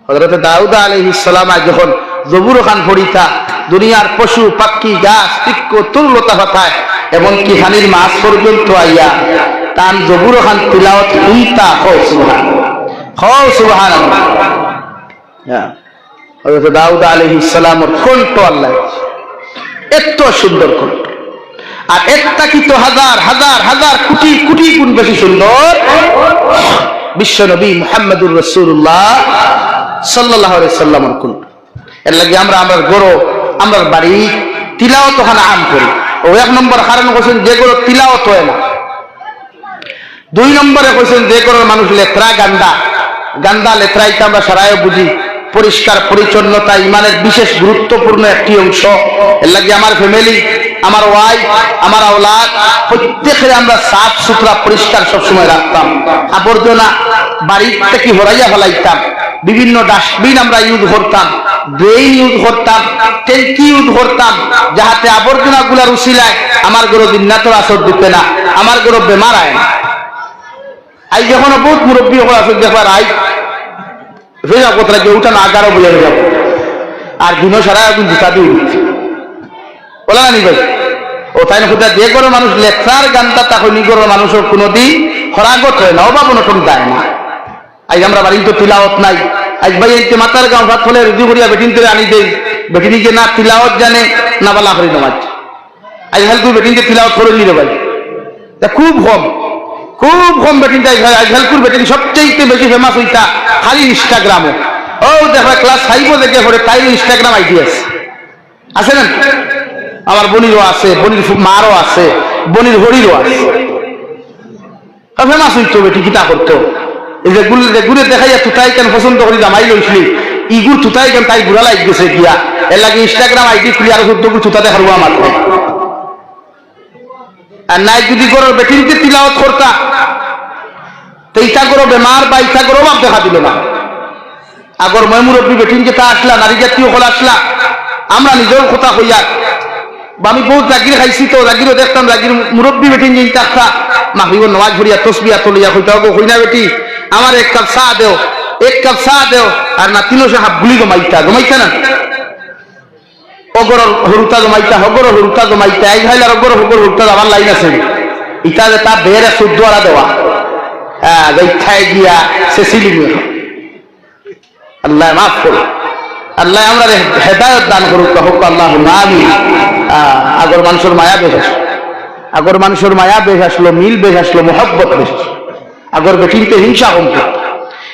হযরত দাউদ আলাইহিস সালাম যখন জবুর খান পড়িতা, দুনিয়ার পশু পাখি গাছ বৃক্ষ তরুলতা পাতায় এমনকি হানির মাছ পর্যন্ত আইয়া তান জবুর খান তিলাওয়াত শুনতা। সুবহানাল্লাহ, সুবহানাল্লাহ। হযরত দাউদ আলাইহিস সালামের কণ্ঠ আল্লাহ এত সুন্দর কণ্ঠ, আর একটা কি তো হাজার হাজার হাজার কোটি কোটি গুণ বেশি সুন্দর বিশ্ব নবী মুহাম্মদুর রাসূলুল্লাহ সাল্লাল্লাহু আলাইহি সাল্লামের কণ্ঠ। এর লাগি আমরা আমার গরো আমার বাড়ি তিলাওয়াত ওখানে আম করি। ও 1 নম্বর কারণ কইছেন যে গরো তিলাওয়াত হয় না। 2 নম্বরে কইছেন যে গরোর মানুষ লেত্রা গান্দা, গান্দা লেত্রাইতে আমরা সারায় বুঝি, পরিষ্কার পরিচ্ছন্নতা ইমানের বিশেষ গুরুত্বপূর্ণ একটি অংশ। এর লাগে আমার ফ্যামিলি, আমার ওয়াইফ, আমার আওলাদ প্রত্যেকের আমরা সাফ সুতরা পরিষ্কার সবসময় রাখতাম। আবর্জনা বাড়ির থেকে হরাইয়া ফেলাইতাম। বিভিন্ন ডাস্টবিন আমরা ইউজ করতাম, ড্রেন ইউজ করতাম, ট্যাঙ্কি ইউজ করতাম, যাহাতে আবর্জনা গুলার উশিলায় আমার গরো দিনাতর আসর দিতে না, আমার গরো বেমার আয় না। আই যখন বহুত মুরব্বী হল আসর দেখবার আই ফেরা কোথায় যে ওটা না আগারও বলে যাব আর দিনও সারা এখন জুতা দিয়ে উঠছে বলা নি ভাই। ও তাই না কোথায় যে কোনো মানুষ লেখার গানটা তখন নিগরের মানুষের কোনোদিন হরাগত হয় না, অভাব নতুন দেয় না। আজ আমরা বাড়িতে তো তিলাওয়াত নাই। আজ ভাই এই মাতার গাঁও ভাত ফলে রুজু করিয়া বেটিন করে আনি দেই, বেটিনিকে না তিলাওয়াত জানে না বালা হরি নামাজ। আজ হেলকুর বেটিনকে তিলাওয়াত করে নিলে ভাই খুব কম, খুব কম বেটিনটা আজ হেলকুর বেটিন সবচেয়ে বেশি ফেমাস হইতা খালি ইনস্টাগ্রামে। ও দেখা ক্লাস 5 থেকে পড়ে তাই ইনস্টাগ্রাম আইডি আছে না? আমার বোনিরও আছে, বোনির মারও আছে, বোনির হরিরও আছে। ফেমাস হইতো বেটি কিতা করতো ঘুরে দেখাইয়া তুতাই কেন পছন্দ করি জামাই লইসলি ইগুর তুতাই কেন তাই ঘুরা লাগ গেছে গিয়া। এর লাগে ইনস্টাগ্রাম আইডি খুলি আরো সত্য তুতাতে হারবো আমার। আর নাই যদি করো বেটিনকে তিলাওয়াত করতা তো ইটা করো বেমার বা ইটা করো বাপ দেখা দিল না। আগর মই মুরব্বী বেটিনকে তা আসলা, নারী জাতীয় হল আসলা, আমরা নিজের কথা হইয়া আমি বহুত জাগির খাইছি তো জাগিরও দেখতাম জাগির মুরব্বী বেটিন জিন থাকতা মাহিব নমাজ ভরিয়া তসবিয়া তলিয়া হইতা হই না বেটি আমার এক কাপ চা দেও, এক কাপ চা দেও। আর না 300 হাফ গুলি জমাইতা না অগর হরুতা জমাইতা, হগর হরুতা জমাইতা এই ভাইলার অগর হগর হরুতা যাবার লাইন আছে ইটা যে তা বেড়ে 14 আনা দেওয়া। হ্যাঁ ইচ্ছায় গিয়া সে সিলিং আল্লাহ মাফ করো, আল্লাহ আমরা হেদায়ত দান করুক হোক আল্লাহ আমিন। আগর মানুষের মায়া বেশ আসলো, আগর মানুষের মায়া বেশ আসলো, মিল বেশ আসলো, মোহব্বত বেশ আসলো। আগর বেটিনতে হিংসা কমত,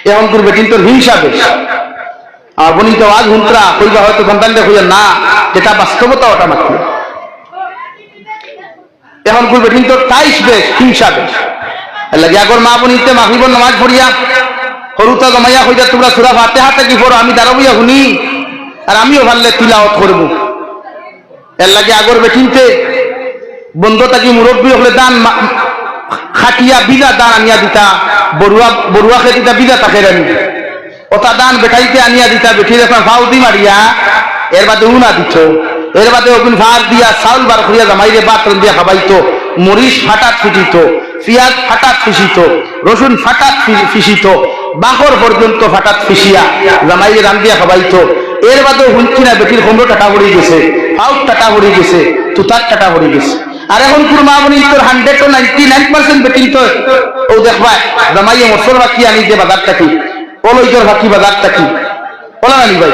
এখন তোর বেটিনটোর হিংসা বেশ। আমার বনিতে আজ হুন্তরা কইবা হয়তো সন্তানটা কইয়া না, যেটা বাস্তবতা ওটা মাত্র। এখন তোর বেটিনটোর তাইশ বেশ, হিংসা বেশ। লাগে আগর মা বনিতে মাহিব নামাজ পড়িয়া হরুতা জমাইয়া কইয়া তোমরা সূরা ফাতিহা থেকে পড়ো, আমি দাঁড়াবইয়া শুনি আর আমিও ভাললে তিলাওয়াত করব। এর লাগে আগর বেটিনতে বন্ধ থাকি মুরব্বী হলে দান খাটিয়া বিজা দান আনিয়া দিতা, বড়ুয়া খেতিটা বিজা তাকে রানি ওটা দান বেটাইতে আনিয়া দিতা, বেটি যখন ফাউদি মারিয়া এর বাদে উনা দিত, এর বাদে ওগুন ভাত দিয়া চাউল বার করিয়া জামাইরে বাতরন দিয়া খাবাইতো, মরিচ ফাটাত ফুটিত, পিঁয়াজ ফাটাত ফিসিত, রসুন ফাটাত ফিসিত, বাকর পর্যন্ত ফাটাত ফিসিয়া জামাইরে রান দিয়া খাবাইতো। এর বাদে হুঁচি না বেটির 15 টাকা পড়ে গেছে, ফাউট টাকা পড়ে গেছে, তুতার টাকা পড়ে গেছে। আর এখন তোর মা বনি তোর 199% বেটিন তো ও দেখবা জামাইয়ে মসর বাকি আনি যে বাজারটা কি ওলই তোর বাকি বাজারটা কি বলা নানি ভাই।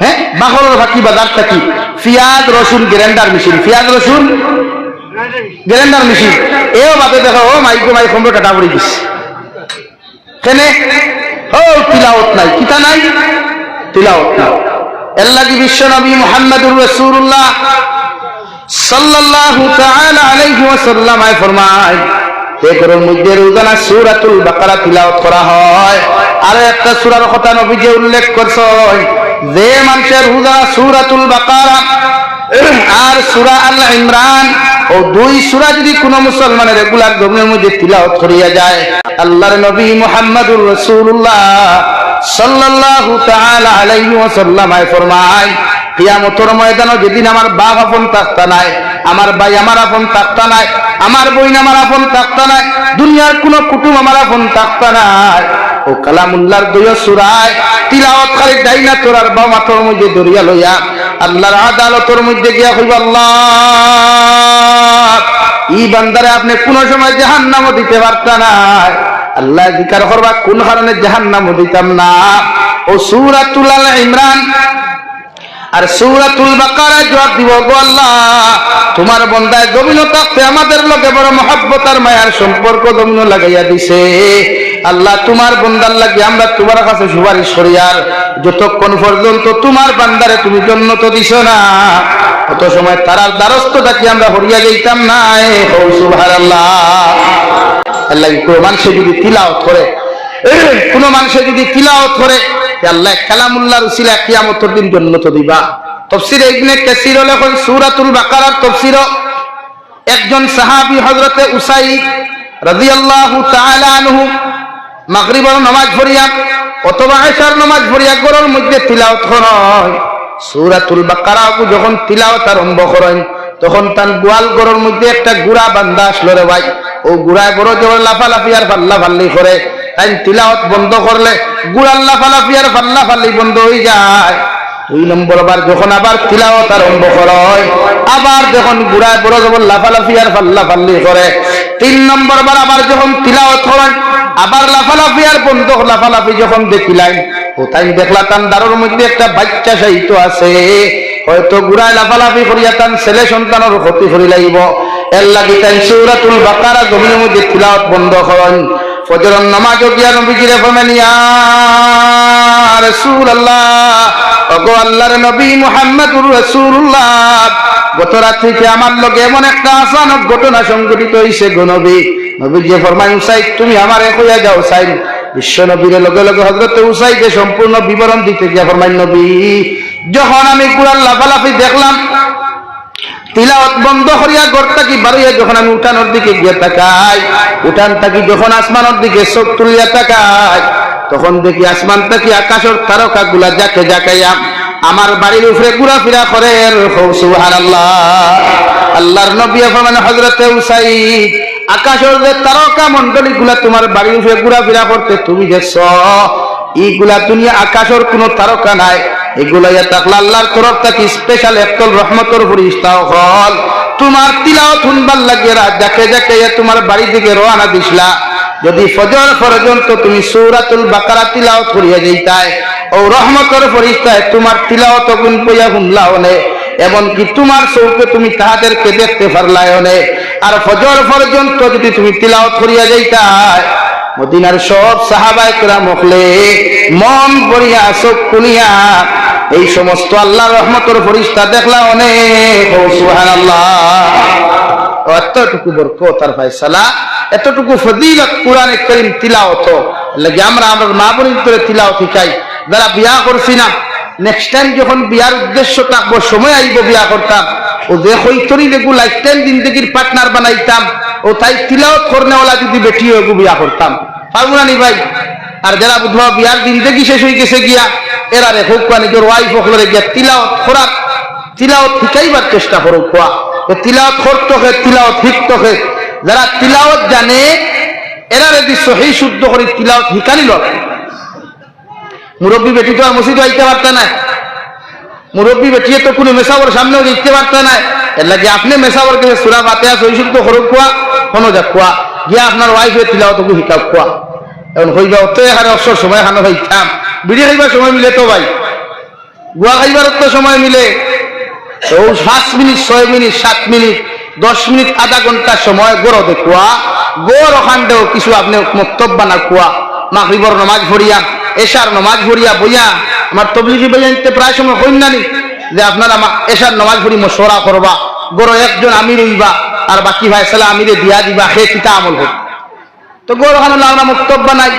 হ্যাঁ বাকরের বাকি বাজারটা কি? পিঁয়াজ রসুন গ্রাইন্ডার মেশিন, পিঁয়াজ রসুন গ্রাইন্ডার মেশিন। এও বাদে দেখো ও মাইকো মাই 15 টাকা পড়ে গেছে কেনে? ও তিলাওয়াত নাই, কিতা নাই, তিলাওয়াত নাই। এর লাগি বিশ্ব নবী মুহাম্মদুর রাসূলুল্লাহ সাল্লাল্লাহু তাআলা আলাইহি ওয়াসাল্লাম ফরমায় এর মধ্যে রোজানা সূরাতুল বাকারা তিলাওয়াত করা হয়। আর একটা সূরার কথা নবীজি উল্লেখ করছেন যে মানুষের রোজা সূরাতুল বাকারা আর সূরা আল ইমরান ও 2 সূরা যদি কোনো মুসলমানের রেগুলার জীবনের মধ্যে তিলাওয়াত করিয়া যায়, আল্লাহর নবী মুহাম্মদুর রাসূলুল্লাহ সাল্লাল্লাহু তাআলা আলাইহি ওয়াসাল্লাম ফরমায় কিয়ামতের ময়দানে যেদিন আমার বাপ আপন থাকতা নাই, আমার ভাই আমার আপন থাকতা নাই, আমার বোন আমার আপন থাকতা নাই, দুনিয়ার কোন কুটুম আমার আপন থাকতা নাই, ও কালামুল্লাহর 2 সূরায় তিলাওয়াত করে ডাইনা তোরার বাম মাথার মধ্যে দরিয়া লইয়া আল্লাহর আদালতের মধ্যে গিয়া কইব আল্লাহ ই বান্দারে আপনি কোন সময় জাহান্নামে দিতে পারতা না। আল্লাহ জিকির করবা কোন কারণে জাহান্নামে দিতাম না। ও সূরাতুল আল ইমরান আর সূরাতুল বাকারা জবাব দিব গো আল্লাহ তোমার বান্দায় জমিন থাকতে আমাদের লগে বড় মহব্বত আর মায়ার সম্পর্ক জমিন লাগাইয়া দিছে। আল্লাহ তোমার বান্দার লাগি আমরা তোমার কাছে সুপারিশ করি আর যতক্ষণ পর্যন্ত তোমার বান্দারে তুমি জান্নাত দিছো না অত সময় তারার দ্বারস্থতা কি আমরা হরিয়া যাইতাম না। সুবহানাল্লাহ। আল্লাহ কোন মানুষ যদি তিলাওয়াত করে, কোন মানুষ যদি তিলাওয়াত করে আল্লাহ কালামুল্লাহর উসিলা কিয়ামতের দিন জান্নাত দিবা। তাফসীর ইবনে কাসীর লেখেন সূরাতুল বাকারার তাফসীর একজন সাহাবী হযরতে উসাইদ রাদিয়াল্লাহু তাআলা আনহু মাগরিবের নামাজ পড়িয়া অথবা ইশার নামাজ পড়িয়া ঘরের মধ্যে তিলাওয়াত করেন। সূরাতুল বাকারা যখন তিলাওয়াত আরম্ভ করেন তখন তার গোয়াল ঘরের মধ্যে একটা গুড়া বান্দা আসলো রে ভাই। ও গুড়ায় বড় জোর লাফালাফি আর ফাল্লাফাল্লি করে। তাই তিলাওয়াত বন্ধ করলে গুড়ার লাফালাফি আর ফাল্লাফাল্লি বন্ধ হয়ে যায়। 2 নম্বর বার যখন আবার তিলাওয়াত আরম্ভ হয়, আবার যখন গুড়ায় বড় জবর লাফালাফি আর ফাল্লাফাল্লি করে, 3 নম্বর বার আবার যখন তিলাওয়াত করেন আবার লাফালাফি আর বন্ধ লাফালাফি যখন দেখিলেন, ও তাই দেখলা তার দারুর মধ্যে একটা বাচ্চা সাহিত্য আছে। হয়তো গুড়ায় লাফালাফি করিয়া তার ছেলে সন্তানের ক্ষতি করি লাগিব। এর লাগি তাই সূরাতুল বাকারা জমিনের মধ্যে তিলাওয়াত বন্ধ করেন। ফজরের নামাজ গিয়া নবীজিরে ফরমান, ইয়া রাসূলুল্লাহ, ওগো আল্লাহর নবী মুহাম্মদুর রাসূলুল্লাহ, গত রাত্রিতে আমার লগে এমন একটা আচানক ঘটনা সংঘটিত হইছে গো নবী। নবীজি ফরমান, উসাইদ তুমি আমারে কইয়া যাও। উসাইদ বিশ্ব নবীর লগে লগে হযরত উসাইদে সম্পূর্ণ বিবরণ দিতে গিয়া ফরমান, নবী যখন আমি কুরআন লাফালাফি দেখলাম, তিলাওয়াত বন্ধ করিয়া ঘর থাকি বাড়িয়া যখন আমি উঠানোর দিকে গিয়ে তাকাই, উঠান থাকি যখন আসমানের দিকে চোখ তুলিয়া তাকাই, তখন দেখি আসমান থাকি আকাশের তারকা গুলা জাকে জাকাইয়া আমার বাড়ির উপরে ঘোরাফেরা করে। সুবহানাল্লাহ। আল্লাহর নবী ফরমান, হযরতে উসাইদ আকাশের যে তারকা মণ্ডলী গুলা তোমার বাড়ির উপরে ঘোরাফেরা করতে তুমি দেখছো, এইগুলা দুনিয়া আকাশের কোনো তারকা নাই। এগুলা থাকলে আল্লাহর তরফ থেকে স্পেশাল একদল রহমতের ফেরেশতা হল তোমার তিলাওয়াত শুনবার লাগিয়ে রাত জাকে জাকে তোমার বাড়ি দিকে রওনা দিছিলা। যদি ফজর পর্যন্ত তুমি সূরাতুল বাকারা তিলাওয়াত করিয়া যাইতাই, ও রহমতের ফেরেশতায় তোমার তিলাওয়াত গুণ পইয়া শুনলাওনে, এমনকি তোমার চোখে তুমি তাহাদেরকে দেখতে পারলাওনে। আর ফজর পর্যন্ত যদি তুমি তিলাওয়াত করিয়া যাইতাই, মদিনার সব সাহাবায়ে কেরাম হলে মন ভরিয়া চোখ খুলিয়া এই সমস্ত আল্লাহর রহমতের ফেরেশতা দেখলা অনেক। সুবহানাল্লাহ। এতটুকু বরকত আর ফয়সালা, এতটুকু ফজিলত কোরআনে কারীম তিলাওয়াত লাগে আমরা মা বোনের করে তিলাওয়াত শিখাই। যারা বিয়া করছি না, নেক্সট টাইম যখন বিয়ার উদ্দেশ্য থাকবো, সময় আইব বিয়া করতাম, ও যে হইতরি লেগু লাইফ টাইম জিন্দগির পার্টনার বানাইতাম, ও তাই তিলাওয়াত করনেওয়ালা যদি বেটি হইব বিয়া করতাম। পারবো না নি ভাই? আর যারা বুধবা বিয়ার জিন্দগি শেষ হয়ে গেছে গিয়া, এরা রে হোক নিজের ওয়াইফ হকলে গিয়া তিলাওয়াত করার তিলাওয়াত শিখাইবার চেষ্টা করো। কোয়া তিলাওয়াত করতে হয়, তিলাওয়াত শিখতে হয়। যারা তিলাওয়াত জানে এরা যদি সহি শুদ্ধ করে তিলাওয়াত শিখানিল, মুরব্বী বেটি তো আর মসজিদে আইতে পারত না, মুরব্বী বেটিয়ে তো কোনো মেসাবর সামনেও দেখতে পারত না। এর লাগে আপনি মেসাবর কে সূরা ফাতিহা সহি শুদ্ধ করো, কোয়া কোনো যা কোয়া গিয়া আপনার ওয়াইফের তিলাওয়াত শিখাও। কোয়া এখন হইবা অত এখানে অবসর সময় খানো হইতাম, বিড়ি খাইবার সময় মিলে তো ভাই, গুয়া খাইবার তো সময় মিলে, 5 মিনিট 6 মিনিট 7 মিনিট 10 মিনিট আধা ঘন্টা সময় গড় দেখুয়া গড় ওখান দেও কিছু আপনি মক্তব বানা কুয়া। মাগরিবর নামাজ ভরিয়া এশার নামাজ ভরিয়া বইয়া আমার তবলিগি বইয়াতে প্রায় সময় হইন নানি যে আপনারা এশার নামাজ ভরি মশওয়ারা করবা, গড় একজন আমির হইবা আর বাকি ভাই সালা আমিরে দিয়া দিবা, হে কিতা আমল হোক। তো গড় ওখানে আমরা মক্তব বানাই,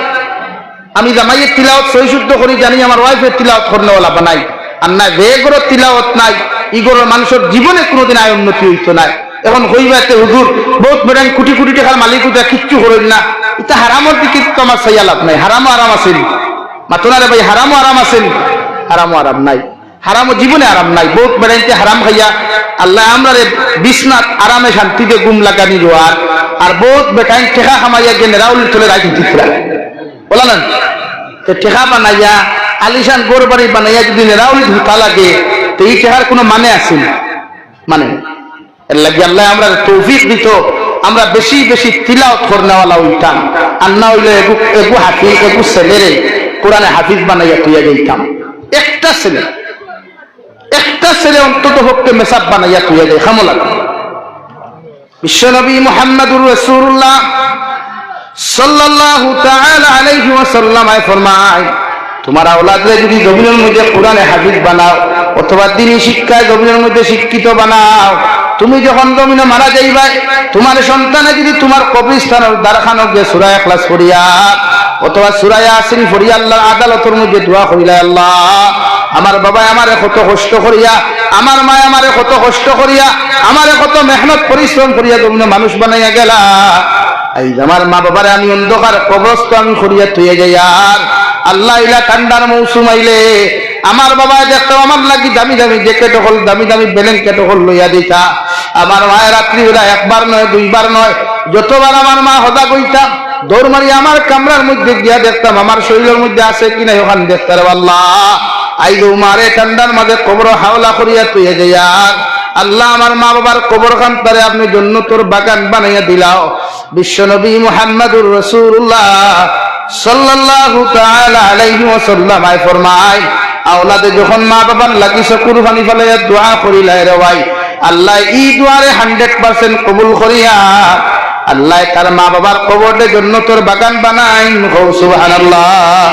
আমি জামাইয়ের তিলাওয়াত সহি শুদ্ধ করি জানি, আমার ওয়াইফের তিলাওয়াত করনেওয়ালা বানাই। আর না বেগরের তিলাওয়াত নাই, ইগরের মানুষের জীবনে কোনোদিন আয় উন্নতি হইতো না। এখন হইবাতে হুজুর বহুত বেড়ান কোটি কোটি টাকার মালিক উঠা কিচ্ছু করেন না, এটা হারামর দিকে তো আমার সাইয়া লাভ নাই। হারামও আরাম আছেন মাতনারে ভাই, হারামও আরাম আছেন, হারামও আরাম নাই, হারামও জীবনে আরাম নাই। বহুত বেড়াইতে হারাম খাইয়া আল্লাহ আমরা বিছনাত আরামে শান্তিতে গুম লাগানি রোয়ার, আর বহুত বেটাইন ঠেকা খামাইয়া গিয়ে নেরাউলির চলে রাখি চিত্রা বলা না, তো ঠেকা বানাইয়া আলিশান গোর বাড়ি বানাইয়া যদি নেরাউলি ধুতা লাগে, তো এই ঠেকার কোনো মানে আছে না, মানে এর লাগে আল্লাহ আমরা তৌফিক দিত, আমরা বেশি বেশি তিলাওয়াত করনেওয়ালা হইতাম, আর না হইলে এগু হাফিজ এগু ছেলেরে কোরআনে হাফিজ বানাইয়া তুইয়া যাইতাম। একটা ছেলে অন্তত পক্ষে মেসাব বানাইয়া তুইয়া যাই খামলা। বিশ্বনবী মুহাম্মদুর রাসূলুল্লাহ সাল্লাল্লাহু তাআলা আলাইহি ওয়াসাল্লাম ফরমায়, তোমার আওলাদরে যদি জমিনের মধ্যে কোরআনে হাফিজ বানাও অথবা দ্বীনি শিক্ষায় জমিনের মধ্যে শিক্ষিত বানাও, তুমি যখন জমিনে মারা যাইবা, তোমার সন্তানে যদি তোমার কবরস্থানের দ্বারখানো গিয়ে সূরা ইখলাস পড়িয়া অথবা সূরা ইয়াসিন পড়িয়া আল্লাহর আদালতের মধ্যে দোয়া করিলা, আল্লাহ আমার বাবা আমারে কত কষ্ট করিয়া, আমার মা আমারে কত কষ্ট করিয়া, আমারে কত মেহনত পরিশ্রম করিয়া তুমি মানুষ বানাইয়া গেলা, এই আমার মা বাবারে আমি অন্ধকার কবরস্থ আমি করিয়া থইয়া যাই। আর আল্লাহ ইলা ঠান্ডার মৌসুম আইলে আমার বাবা দেখতাম আমার লাগি দামি দামি জ্যাকেট হল, দামি দামি ব্ল্যাঙ্কেট হল লইয়া দিতা। আমার মায়ের রাত্রি বেলা একবার নয় দুইবার নয়, যতবার আমার মা হদা কইতাম দৌড় মারি আমার কামরার মধ্যে গিয়া দেখতাম আমার শরীরের মধ্যে আছে কিনা ওখানে দেখতে রে আল্লাহ আইলো মারে ঠান্ডার মাঝে কবর হাওলা করিয়া তুইয়া যাই। আর আল্লাহ আমার মা বাবার কবর খান তারে আপনি জান্নাতের বাগান বানাইয়া দিলাও। বিশ্বনবী মুহাম্মদুর রাসূলুল্লাহ সাল্লাল্লাহু তাআলা আলাইহি ওয়াসাল্লাম আয় ফরমায়, আওলাদে যখন মা বাবার লাগি চকুর পানি ফেলাইয়া দোয়া করিলাই রে ভাই, আল্লাহ এই দোয়ারে 100% কবুল করিয়া আল্লাহ তার মা বাবার কবরে জান্নাতের বাগান বানাইন। সুবহানাল্লাহ।